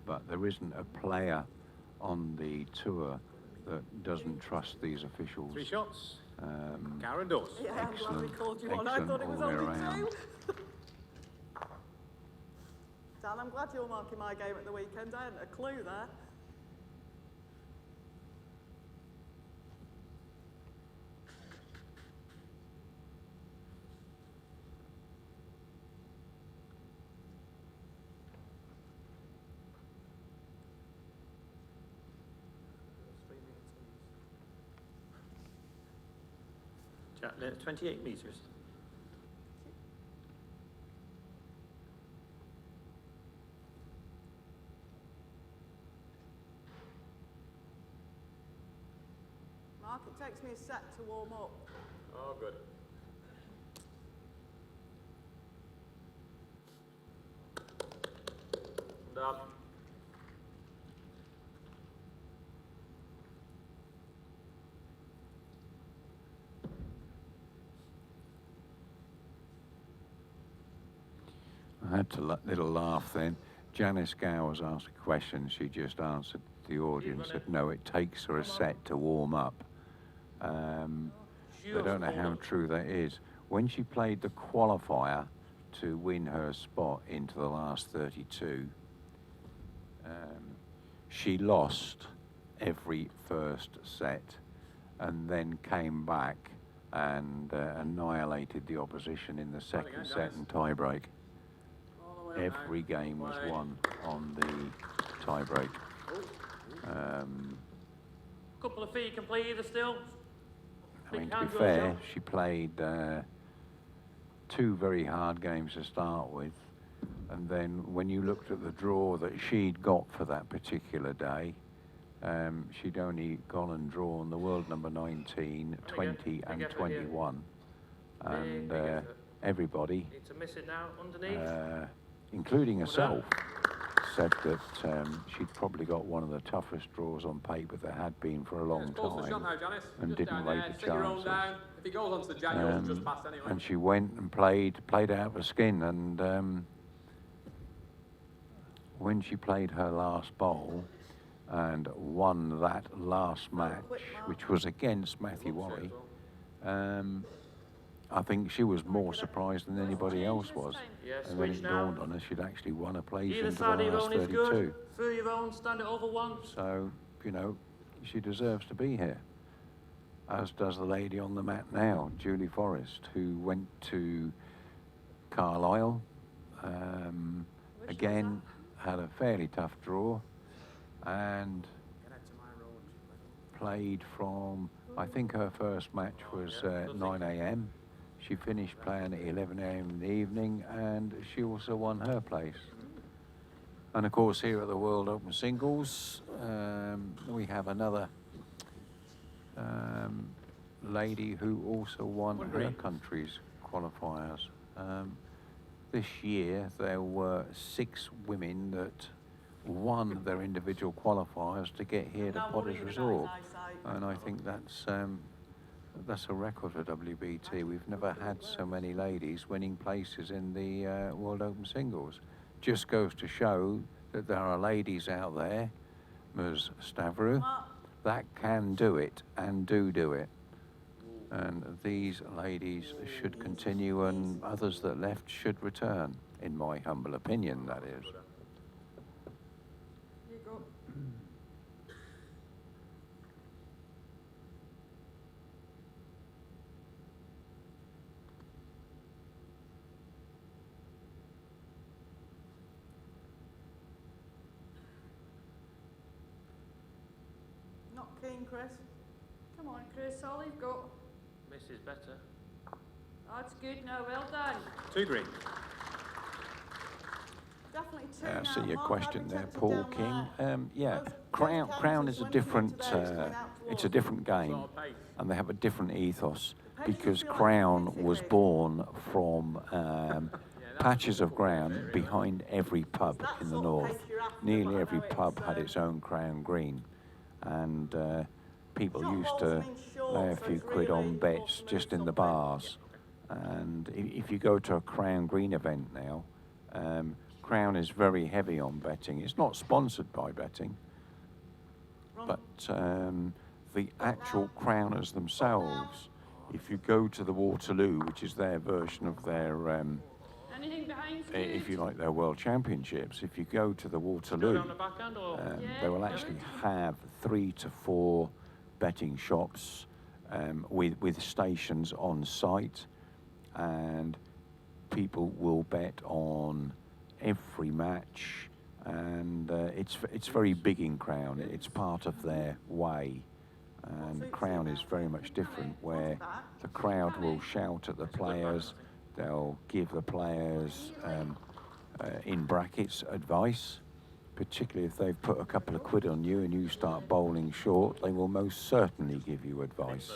but there isn't a player on the tour that doesn't trust these officials. 3 shots. Um, Karen Dawes. Yeah, I'm glad we Excellent, called you on. I thought it was excellent all the only way around. two. Dan, I'm glad you're marking my game at the weekend. I hadn't a clue there. Jack length 28 meters. Mark, it takes me a sec to warm up. Oh, good. Done. I had a little laugh then. Janice Gowers asked a question. She just answered the audience that no, it takes her a set to warm up. I don't know how true that is. When she played the qualifier to win her spot into the last 32, she lost every first set and then came back and annihilated the opposition in the second set and tiebreak. Every game was won on the tiebreak. Couple of feet you can play either still. I mean, to be fair, she played 2 very hard games to start with, and then when you looked at the draw that she'd got for that particular day, she'd only gone and drawn the world number 19, 20 and 21. And everybody, Need to miss it now underneath. including herself, said that she'd probably got one of the toughest draws on paper there had been for a long time, and didn't rate the chances. If he goes onto the jack, you'll just pass anyway. And she went and played out of her skin, and when she played her last bowl and won that last match, which was against Matthew Wally, I think she was more surprised than anybody else was. Yes, And then switch it now. dawned on her she'd actually won a place Either into the side of your last own is 32. good. Through your own, stand it over once. So, you know, she deserves to be here. As does the lady on the mat now, Julie Forrest, who went to Carlisle. Again, had a fairly tough draw and played from, I think her first match was 9 a.m. She finished playing at 11 a.m. in the evening, and she also won her place. And of course, here at the World Open Singles, we have another lady who also won her country's qualifiers. This year, there were 6 women that won their individual qualifiers to get here to Potter's Resort. And I think that's a record for WBT. We've never had so many ladies winning places in the World Open Singles. Just goes to show that there are ladies out there, Ms. Stavru, that can do it and do it. And these ladies should continue, and others that left should return, in my humble opinion, that is. Here you go. Not keen, Chris. Come on, Chris, all you've got. Miss is better. That's good now, well done. 2 green. Definitely 2 I now. see your Mark, question I've there, been Paul tempted down King. there. Yeah, Both Crown counties is a when you different, come today, it's going out it's a towards. different game, Sort of pace. and they have a different ethos, How do you because feel like Crown competing, was Rick? born from patches of ground behind every pub That in the sort of north. pace you're after, Nearly but I every know it's, pub had its own Crown green, and people Short used holes to mean short, lay a so few it's quid on really bets important to just move in the something. bars. And if you go to a Crown Green event now, Crown is very heavy on betting. It's not sponsored by betting, but the actual Crowners themselves, if you go to the Waterloo, which is their version of their Anything behind if you like, their World Championships. If you go to the Still Waterloo, down the backhand or? they will actually have 3 to 4 betting shops with stations on site, and people will bet on every match, and it's very big in Crown. It's part of their way, and Crown is very much different, where the crowd will shout at the players. They'll give the players, in brackets, advice, particularly if they've put a couple of quid on you and you start bowling short. They will most certainly give you advice.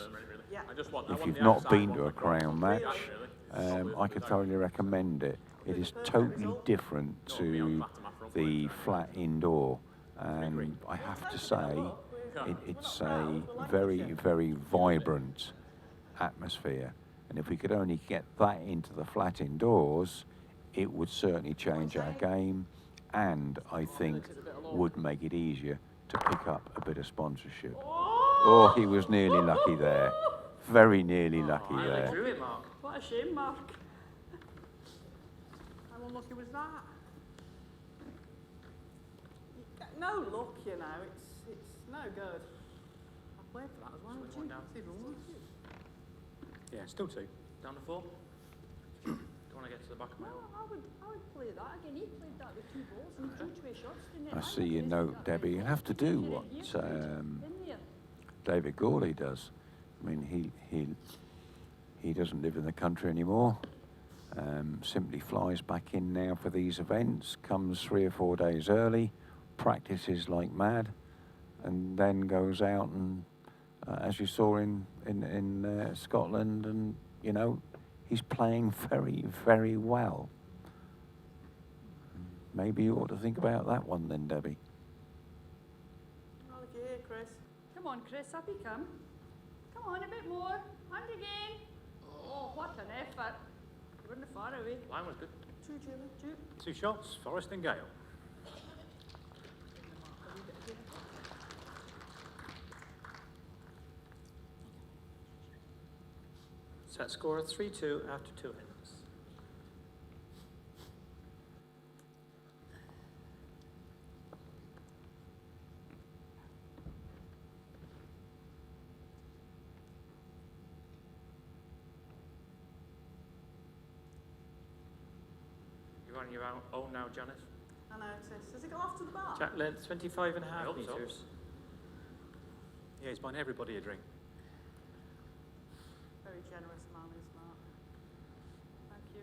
I just want, If you've not been to a Crown match, I could thoroughly recommend it. It is totally different to the flat indoor, and I have to say, it's a very, very vibrant atmosphere. And if we could only get that into the flat indoors, it would certainly change our game, and I think would make it easier to pick up a bit of sponsorship. Oh, he was nearly lucky there. Very nearly lucky I there. drew it, Mark. What a shame, Mark. How unlucky was that? You get no luck, you know. It's no good. I played for that as well. Swing one down. It's even worse. Yeah, still 2. Down to 4. Don't want to get to the back of my Well, I would play that again. He played that with 2 balls and drew 2 shots, didn't he? I see you note, Debbie. You have to do what David Gawley does. I mean, he doesn't live in the country anymore. Simply flies back in now for these events, comes 3 or 4 days early, practices like mad, and then goes out and, as you saw in Scotland, and you know, he's playing very, very well. Maybe you ought to think about that one then, Debbie. Well, if you're here, Chris. Come on, Chris, up you come. Come on, a bit more. And again. Oh, what an effort. You weren't far away. Line was good. 2, Julie. 2 shots, Forrest and Gale. Set score 3-2 after 2 innings. You're on your own now, Janice. I noticed. Has he got off to the bar? Jack length 25.5 hope so. meters. Yeah, he's buying everybody a drink. Very generous man, is Mark. Thank you.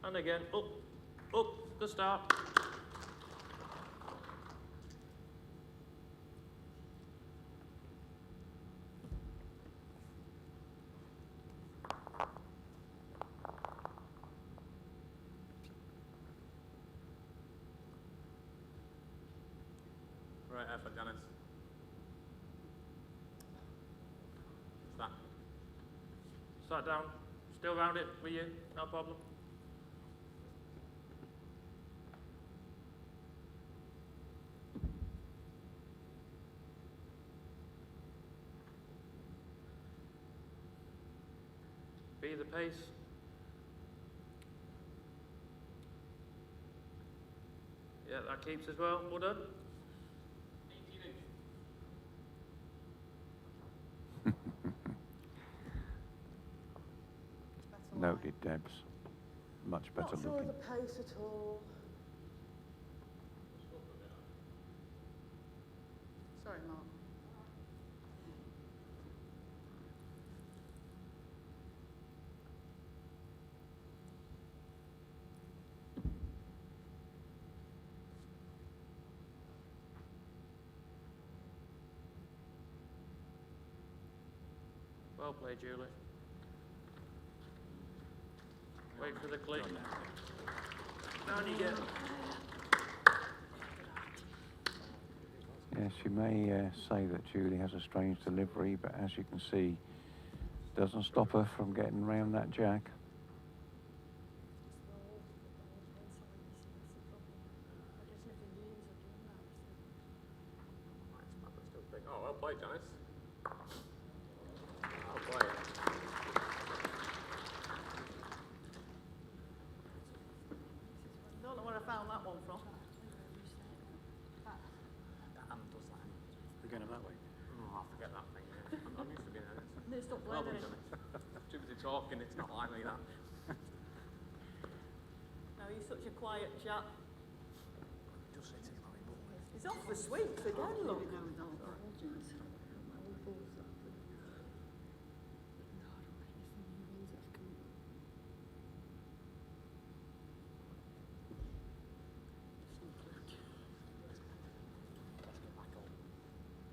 And again. Up. Good start. Right effort, Dennis. What's that? Start down. Still round it for you. No problem. Be the pace. Yeah, that keeps as well. Well done. 18 inch. Better Noted, Debs. Much better Not sure looking. of the pace at all. Sorry, Mark. Well played, Julie. Wait for the click. Down you get. Yes, you may say that Julie has a strange delivery, but as you can see, Doesn't stop her from getting round that jack. Oh, well played, Janice. Well played. Don't know where I found that one from. We're going that way. Oh, I forget that thing. Yeah. I'm used to being in it. No, stop Well done, leathering. Janice. Too busy talking, it's not like me, that. No, he's such a quiet chap. He's off for sweets again, look.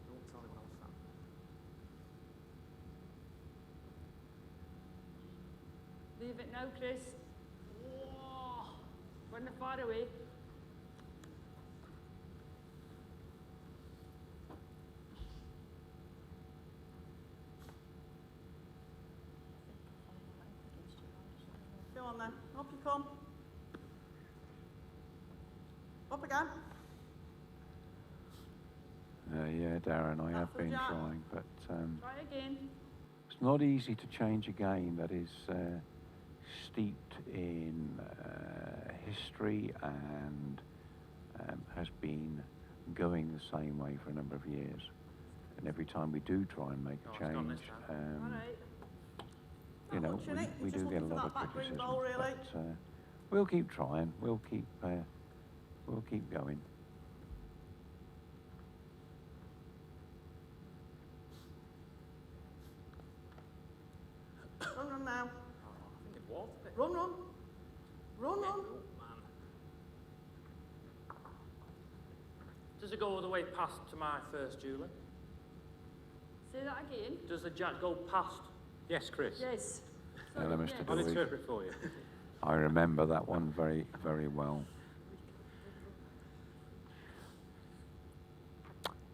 Don't tell anyone else that. Leave it now, Chris. Whoa. Run the far away. Go on then, up you come. Up again. Yeah, Darren, I have That's the been jack. trying, but Try again. it's not easy to change a game that is steeped in history and has been going the same way for a number of years. And every time we do try and make Oh, a it's gone change, this time. All right. you Not know, much in it, we you're do just get a looking for lot of that back green criticism. ball, really. But we'll keep trying. We'll keep going. Run now. Oh, I think it was a bit. Run. Run. Oh, man. Does it go all the way past to my first, Julie? Say that again. Does the jack go past? Yes, Chris. Yes. Hello, Sorry, Mr. yes. I'll Dewey. interpret for you. I remember that one very, very well.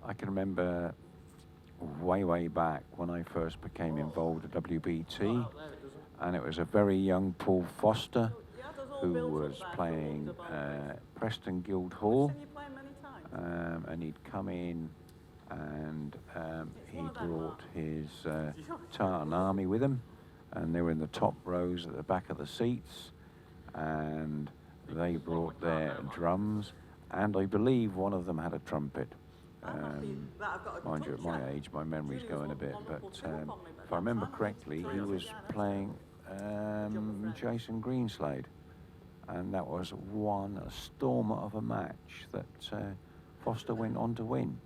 I can remember way back when I first became involved at WBT, Out there it doesn't. and it was a very young Paul Foster Yeah, there's all who built up was there for playing Wonderbowl. Preston Guildhall, Seen you playing many times. and he'd come in and It's he one of them, brought Mark. his Tartan army with him, and they were in the top rows at the back of the seats, and they brought their drums, and I believe one of them had a trumpet. I'm happy that I've got a Mind you, at my toucher. age, my memory's Julie was going a bit, but wonderful too up on me, but if I remember that's fine. correctly, he was playing Jason Greenslade, and that was a stormer of a match that Foster went on to win.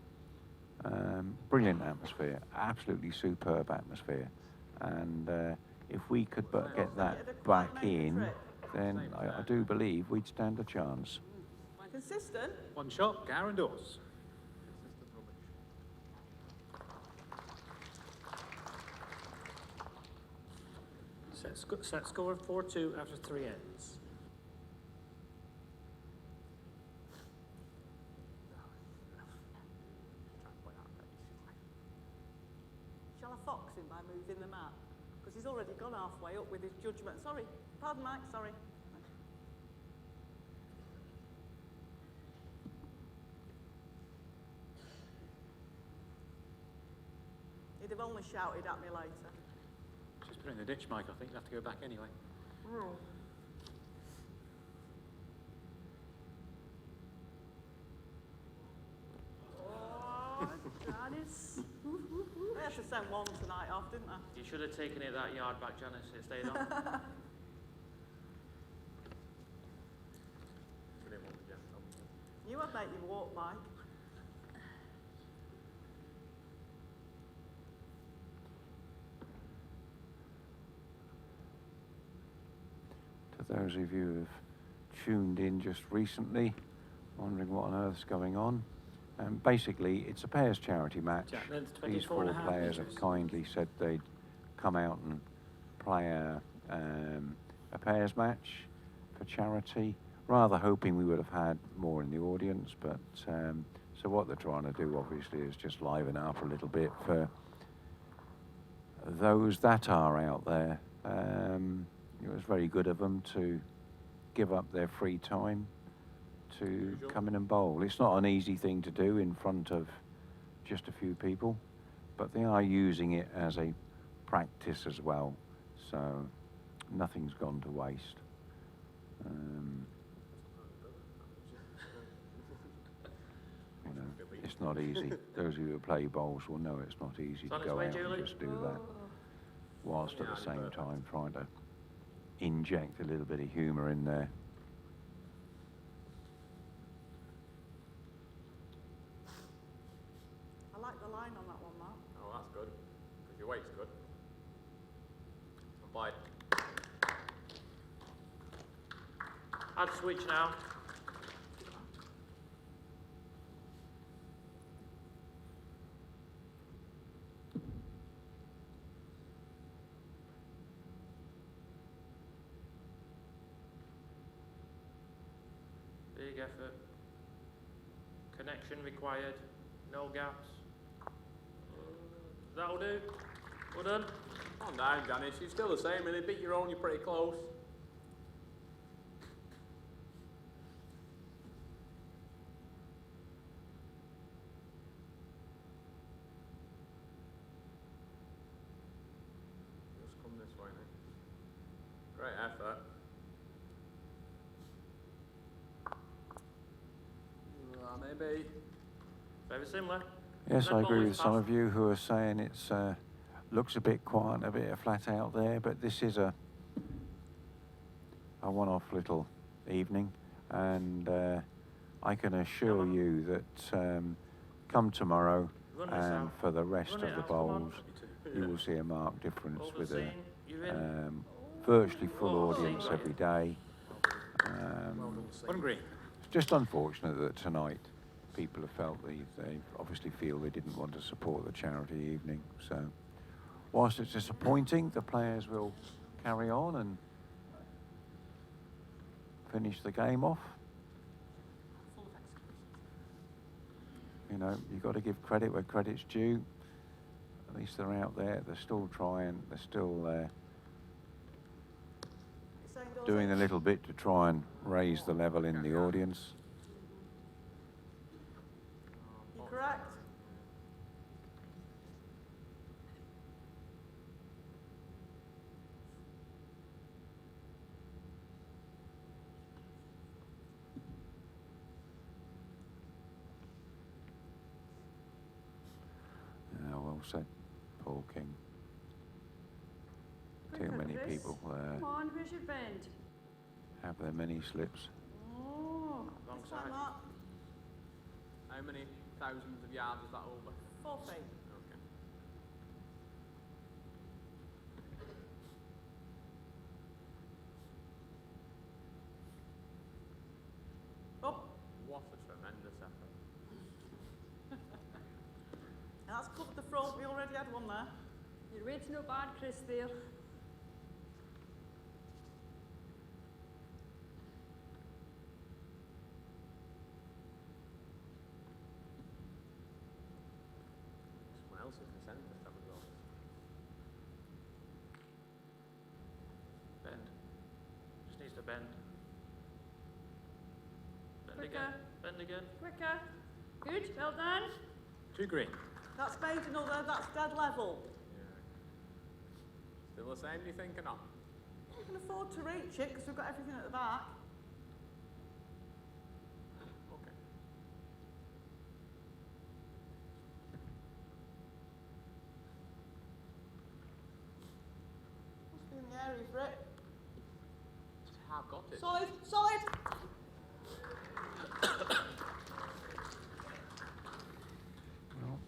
Brilliant atmosphere, absolutely superb atmosphere, and if we could but get that back in, then I do believe we'd stand a chance. Consistent. One shot, Garen Dawes. Set score 4-2 after 3 ends. Shall I fox him by moving the mat? Because he's already gone halfway up with his judgment. Sorry. Pardon, Mike. Sorry. He'd have only shouted at me later. Just put it in the ditch, Mike. I think you'll have to go back anyway. Janice. They had to send one tonight off, didn't they? You should have taken it that yard back, Janice. It stayed on. Brilliant one, Jeff. You would make you walk, Mike. To those of you who've tuned in just recently, wondering what on earth's going on, basically it's a pairs charity match. Jack length These 24 four and a half players have metres. kindly said they'd come out and play a pairs match for charity, rather hoping we would have had more in the audience, but so what they're trying to do obviously is just liven up a little bit for those that are out there. It was very good of them to give up their free time to come in and bowl. It's not an easy thing to do in front of just a few people, but they are using it as a practice as well, so nothing's gone to waste. You know, it's not easy. Those who play bowls will know it's not easy It's on to its go way, out Julie. and just do that, whilst at the same time trying to inject a little bit of humour in there. I like the line on that one, Mark. Oh, that's good. Because your weight's good. Applied. Add switch now. Big effort. Connection required. No gaps. That'll do. Well done. Calm down, Janice. You're still the same, and they beat your own, you're pretty close. Just come this way now. Great effort. Maybe. Very similar. Yes, Red I ball agree is with some fast. of you who are saying it's looks a bit quiet, a bit flat out there, but this is a one-off little evening, and I can assure you that come tomorrow Run this and out. for the rest Run of it the out, come on. bowls, you will see a marked difference Over with a scene. You're in. virtually full Oh, audience scene. every day. One green. It's just unfortunate that tonight people have felt they obviously feel they didn't want to support the charity evening. So whilst it's disappointing, the players will carry on and finish the game off. You know, you've got to give credit where credit's due. At least they're out there, they're still trying, they're still It's saying goals doing in. a little bit to try and raise the level in the audience. You're correct. Well said, Paul King. Too Quicker, many Chris. people Come on, where's your bend? have their mini slips. Oh, Wrong This one, side. Mark. How many thousands of yards is that over? 40. Okay. Up. What a tremendous effort. And that's covered the front. We already had one there. your weight's no bad, Chris, there. Someone else is in the centre this time as well. Bend. Just needs to bend. Bend Quicker. again. Bend again. Quicker. Good, well done. Two green. That's made another. That's dead level. Still the same, do you think, or not? We can afford to reach it because we've got everything at the back. Okay. Must be in the area for it. I've got it. Solid. Solid. Well,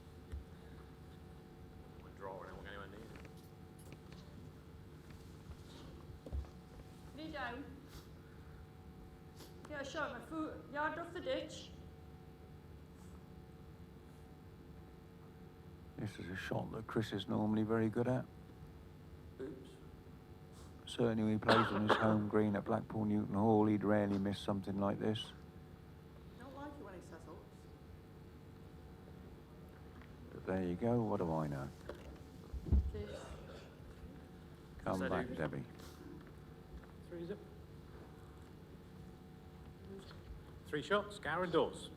We're drawing, it won't get anywhere near it. 3 down. Get a shot at my foot, yard off the ditch. this is a shot that Chris is normally very good at. Oops. Certainly when he plays on his home green at Blackpool Newton Hall, he'd rarely miss something like this. Don't like it when he says ups. But there you go, what do I know? This. Come Steady. back, Debbie. 3 is it? 3 shots, Gower and Dawes.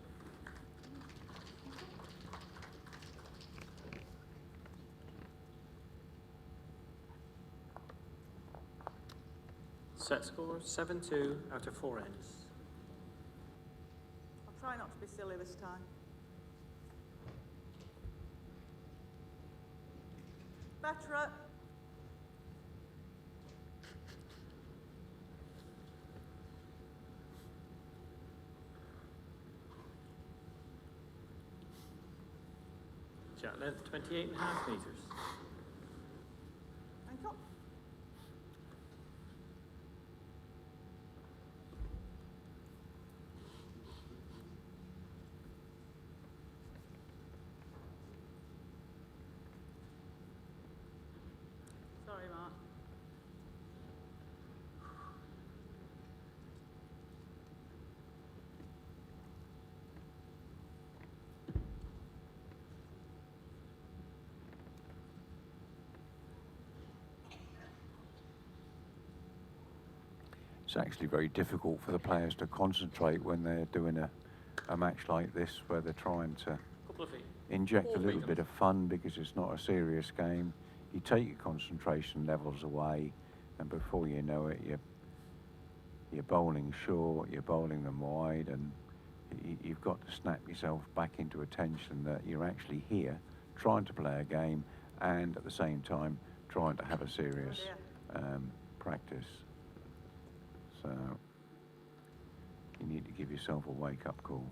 Set score 7-2 out of 4 ends. I'll try not to be silly this time. Better. Shot length 28.5 metres. Thank you. Sorry, Mark. It's actually very difficult for the players to concentrate when they're doing a match like this, where they're trying to Couple of feet. inject a 4 little metres. bit of fun because it's not a serious game. You take your concentration levels away, and before you know it, you're bowling short, you're bowling them wide, and you've got to snap yourself back into attention that you're actually here trying to play a game and at the same time trying to have a serious practice. So you need to give yourself a wake-up call.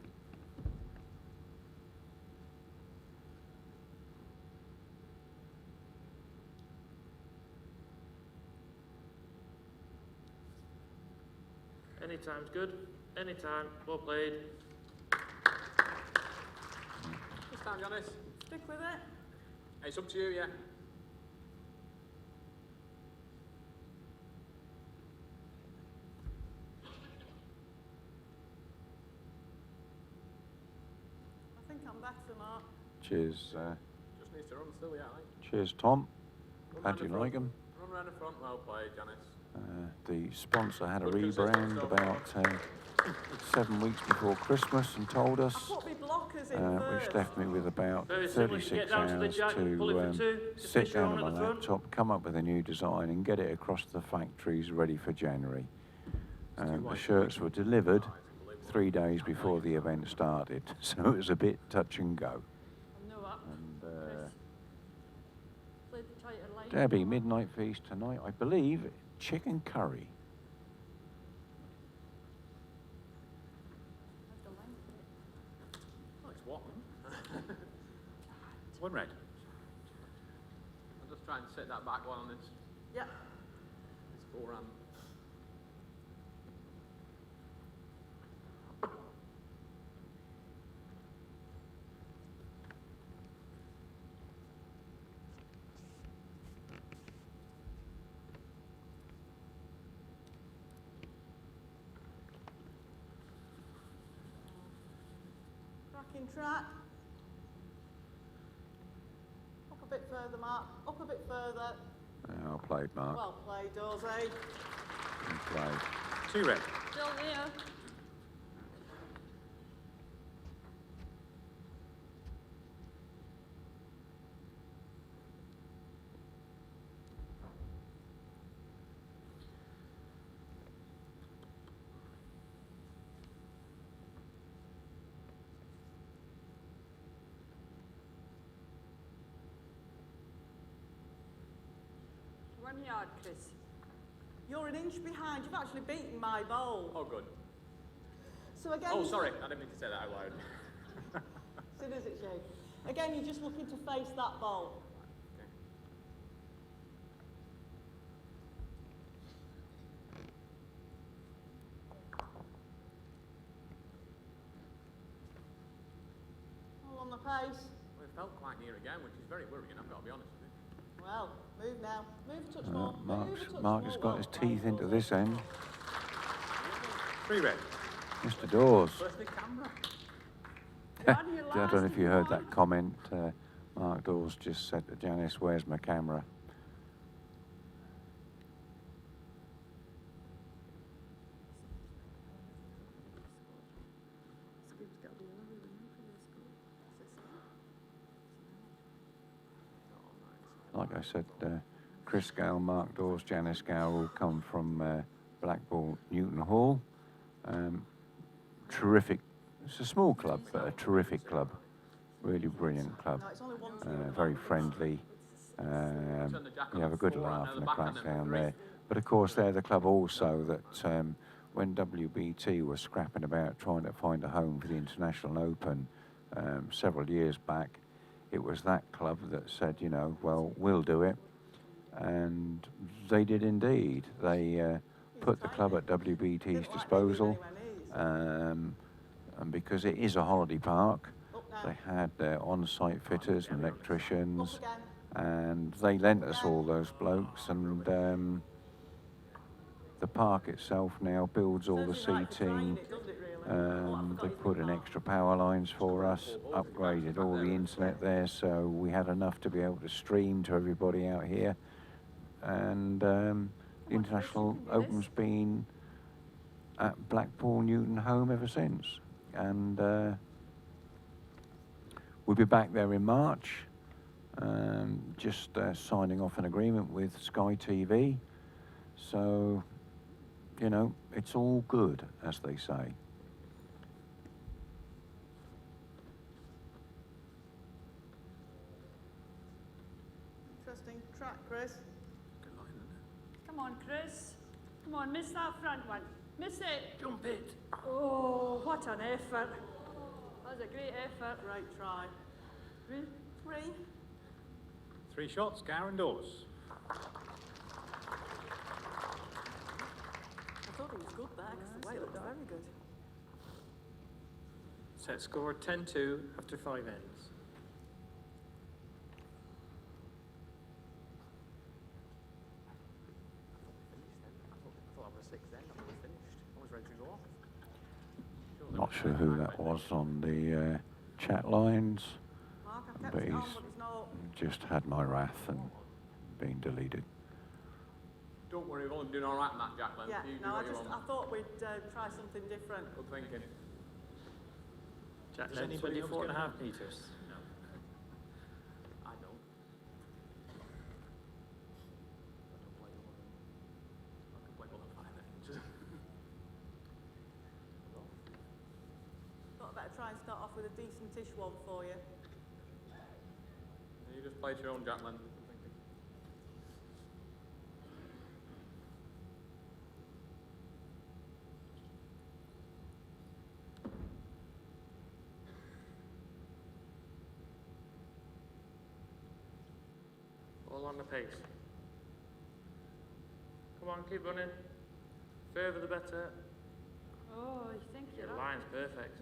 Anytime's good. Anytime. Well played. This time, Janice. Stick with it. It's up to you, yeah. I think I'm better, Mark. Cheers, Just needs to run still, yeah, I think. cheers, Tom. Run How'd round you the like front. them? Run round the front, well played, Janice. The sponsor had a Good consistent rebrand stuff. about 7 weeks before Christmas and told us, I put my blockers in which first. left me with about Very simple. You 36 get down to the hours jack, pull it for to two, just sit make sure down you're on on my at the front. laptop, come up with a new design and get it across the factories ready for January. The shirts were delivered 3 days before the event started, so it was a bit touch and go. No up. And Chris. Play the tighter line. Debbie, midnight feast tonight, I believe, chicken curry. Have the line. Oh, it's what? 1 red. I'll just try and set that back one on this Yeah. forehand. Cracking track. Up a bit further, Mark. Up a bit further. Well played, Mark. Well played, Dorsey. Well played. 2 red. Still there. One yard, Chris. You're an inch behind. You've actually beaten my bowl. Oh, good. So again, Oh, sorry, I didn't mean to say that out loud. As soon as it's you. Again, you're just looking to face that bowl. Okay. All on the pace. Well, it felt quite near again, which is very worrying, I've got to be honest with you. Well, move now. Move a touch more. Move a touch Mark more. has got his Well played, teeth into Dorsey. this end. 3 red. Mr. Dawes. Where's the camera? You're on your I don't know last if you heard one. that comment. Mark Dawes just said to Janice, "Where's my camera?" like I said, Chris Gale, Mark Dawes, Janice Gower all come from Blackpool Newton Hall. Terrific. It's a small club, but a terrific club. Really brilliant club. No, it's only one Very friendly. You have a good laugh and a crack down there. But of course, they're the club also that when WBT was scrapping about trying to find a home for the International Open several years back, it was that club that said, you know, well, we'll do it. And they did indeed. They put the club at WBT's disposal. And because it is a holiday park, they had their on-site fitters and electricians, and they lent us all those blokes, and the park itself now builds all the seating. They put in extra power lines for us, upgraded all the internet there, so we had enough to be able to stream to everybody out here. And the International Open's been at Blackpool Newton Home ever since. And we'll be back there in March, just signing off an agreement with Sky TV. So, you know, it's all good, as they say. Interesting track, Chris. Come on, Chris. Come on, miss that front one. Miss it. Jump it. Oh, what an effort. That was a great effort. Great try. Three. 3 shots, Gower and Dawes. I thought it was good there, because the weight looked very good. Set score 10-2 after 5 ends. Not sure who that was on the chat lines, Mark, I've kept but it on, he's but it's not. just had my wrath and been deleted. Don't worry, we've only been doing all right on that, Jacqueline. Yeah, You do no, what you I want. thought we'd try something different. Good thinking. Jack Does led anybody else 24.5 get metres. No. I don't. I can play one at 5 ends. Thought I'd better try and start off with a decent-ish one for you. You just played your own, Jacqueline. All on the pace. Come on, keep running. Further the better. Oh, you think you're Your up? line's perfect.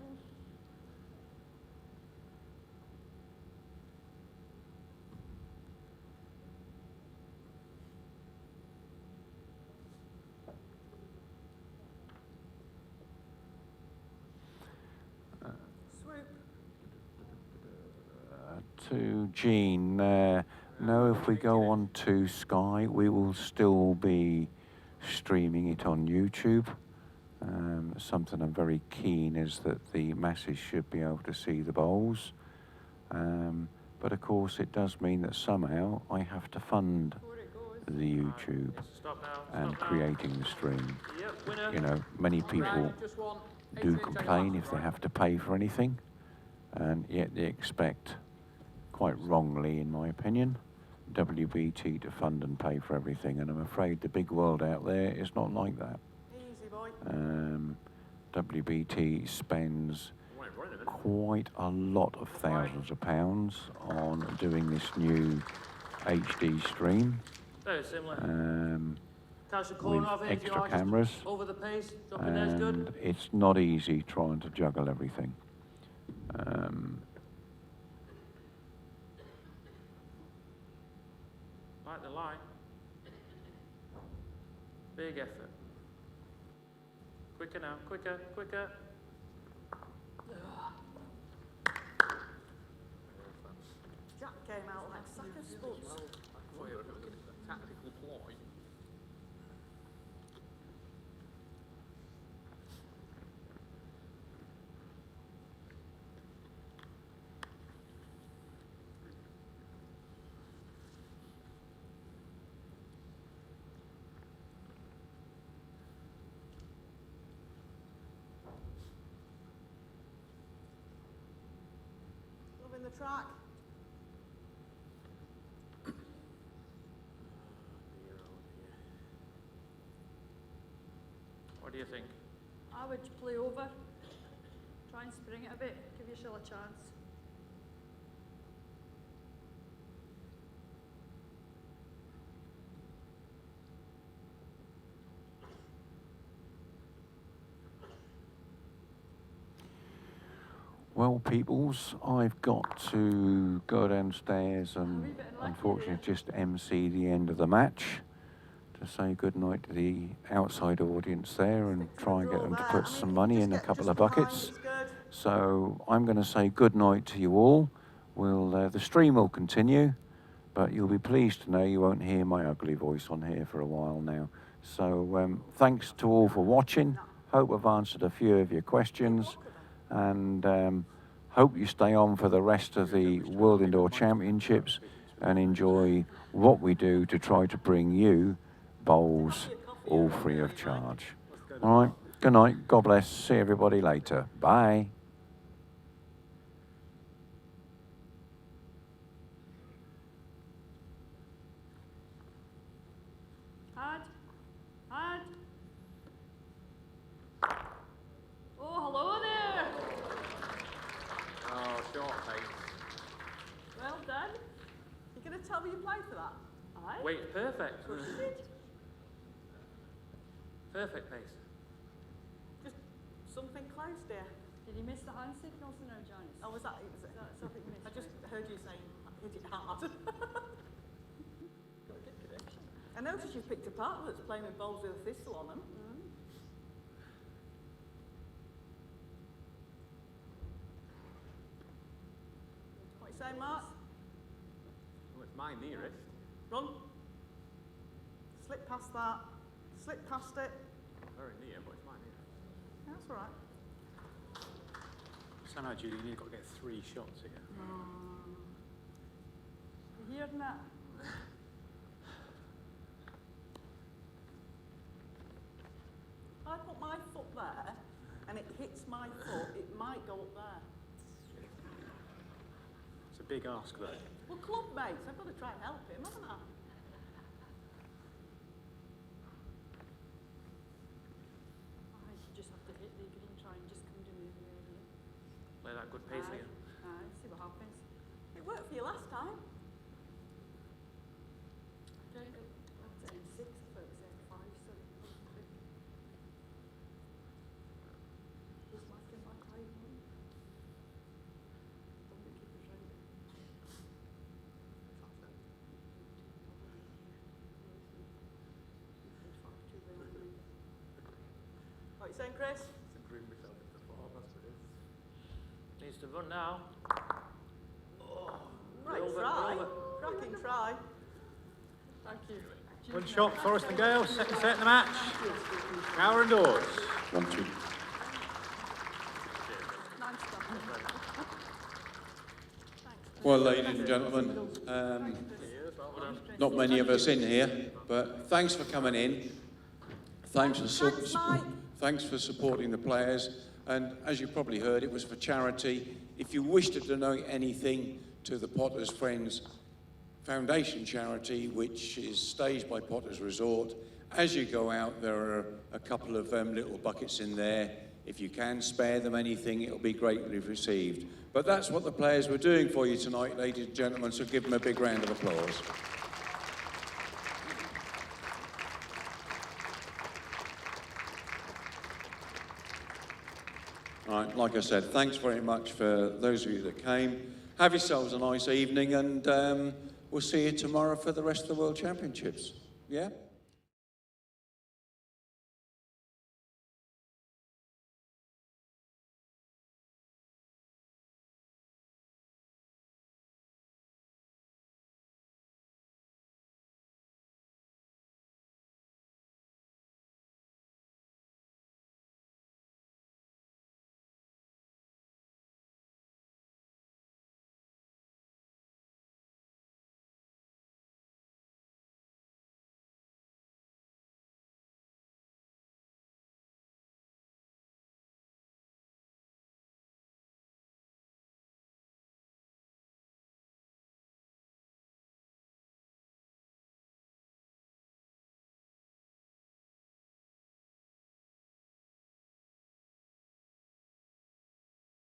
Swoop. To Jean, no, if we go on to Sky, we will still be streaming it on YouTube. Something I'm very keen is that the masses should be able to see the bowls. But of course, it does mean that somehow I have to fund Before it goes. the YouTube Stop now. and Stop now. creating the stream. Yep, winner. You know, many people Right, just one. do 18 complain if they have to pay for anything, and yet they expect, quite wrongly in my opinion, WBT to fund and pay for everything, and I'm afraid the big world out there is not like that. Easy, boy. WBT spends Right, right a minute. quite a lot of thousands of pounds on doing this new HD stream, Very similar. Touch the with corner of it if you extra like. Just cameras, over the pace. Drop it there's good. and it's not easy trying to juggle everything. Like the line. Big effort. Quicker now, quicker, quicker. Jack came out like a sack of spuds. thought you were looking at the tactical ploy. track. What do you think? I would play over. Try and spring it a bit. Give yourself a chance. Well, peoples, I've got to go downstairs and wee bit unlucky unfortunately there. just MC the end of the match to say good night to the outside audience there and try and get them to put some money in a couple of buckets. So I'm going to say good night to you all. The stream will continue, but you'll be pleased to know you won't hear my ugly voice on here for a while now. So thanks to all for watching. Hope I've answered a few of your questions, and hope you stay on for the rest of the World Indoor Championships and enjoy what we do to try to bring you bowls all free of charge. All right, good night, God bless, see everybody later, bye. Hard. Hard. Oh, hello there. Oh, short pace. Well done. You're going to tell me you played for that? Aye. Wait, perfect. Of course you did. Perfect pace. Just something close, dear. Did you miss the hand signals in our Janice? Oh, was that? That's something you missed. I just heard you saying hit it hard. I noticed you picked a partner that's playing with bowls with a thistle on them. What you saying, Mark? Well, it's my nearest. Run. Slip past that. Slip past it. Very near, but it's my nearest. That's all right. Somehow, Julie, you've got to get 3 shots here. You hearing that? I put my foot there and it hits my foot, it might go up there. It's a big ask, though. Well, club mates, I've got to try and help him, haven't I? You just have to hit the green, try and just come to me the area. Play that good pace again. Aye, see what happens. It worked for you last time. Okay, that's N6, I thought it was N5, sorry. Just left in my right one. Don't be keepers right. What are you saying, Chris? To bring myself into form, that's what it is. Needs to run now. Right, Over, try. over. Cracking try. Thank you. One shot, Forrest and Gale, second set in the match. Gower indoors. 1, 2. Nice stuff. Well, ladies and gentlemen, not many of us in here, but thanks for coming in. Thanks for supporting the players. And as you probably heard, it was for charity. If you wish to donate anything to the Potters Friends Foundation charity, which is staged by Potters Resort, as you go out, there are a couple of little buckets in there. If you can spare them anything, it'll be greatly received. But that's what the players were doing for you tonight, ladies and gentlemen, so give them a big round of applause. All right, like I said, thanks very much for those of you that came. Have yourselves a nice evening, and we'll see you tomorrow for the rest of the World Championships. Yeah?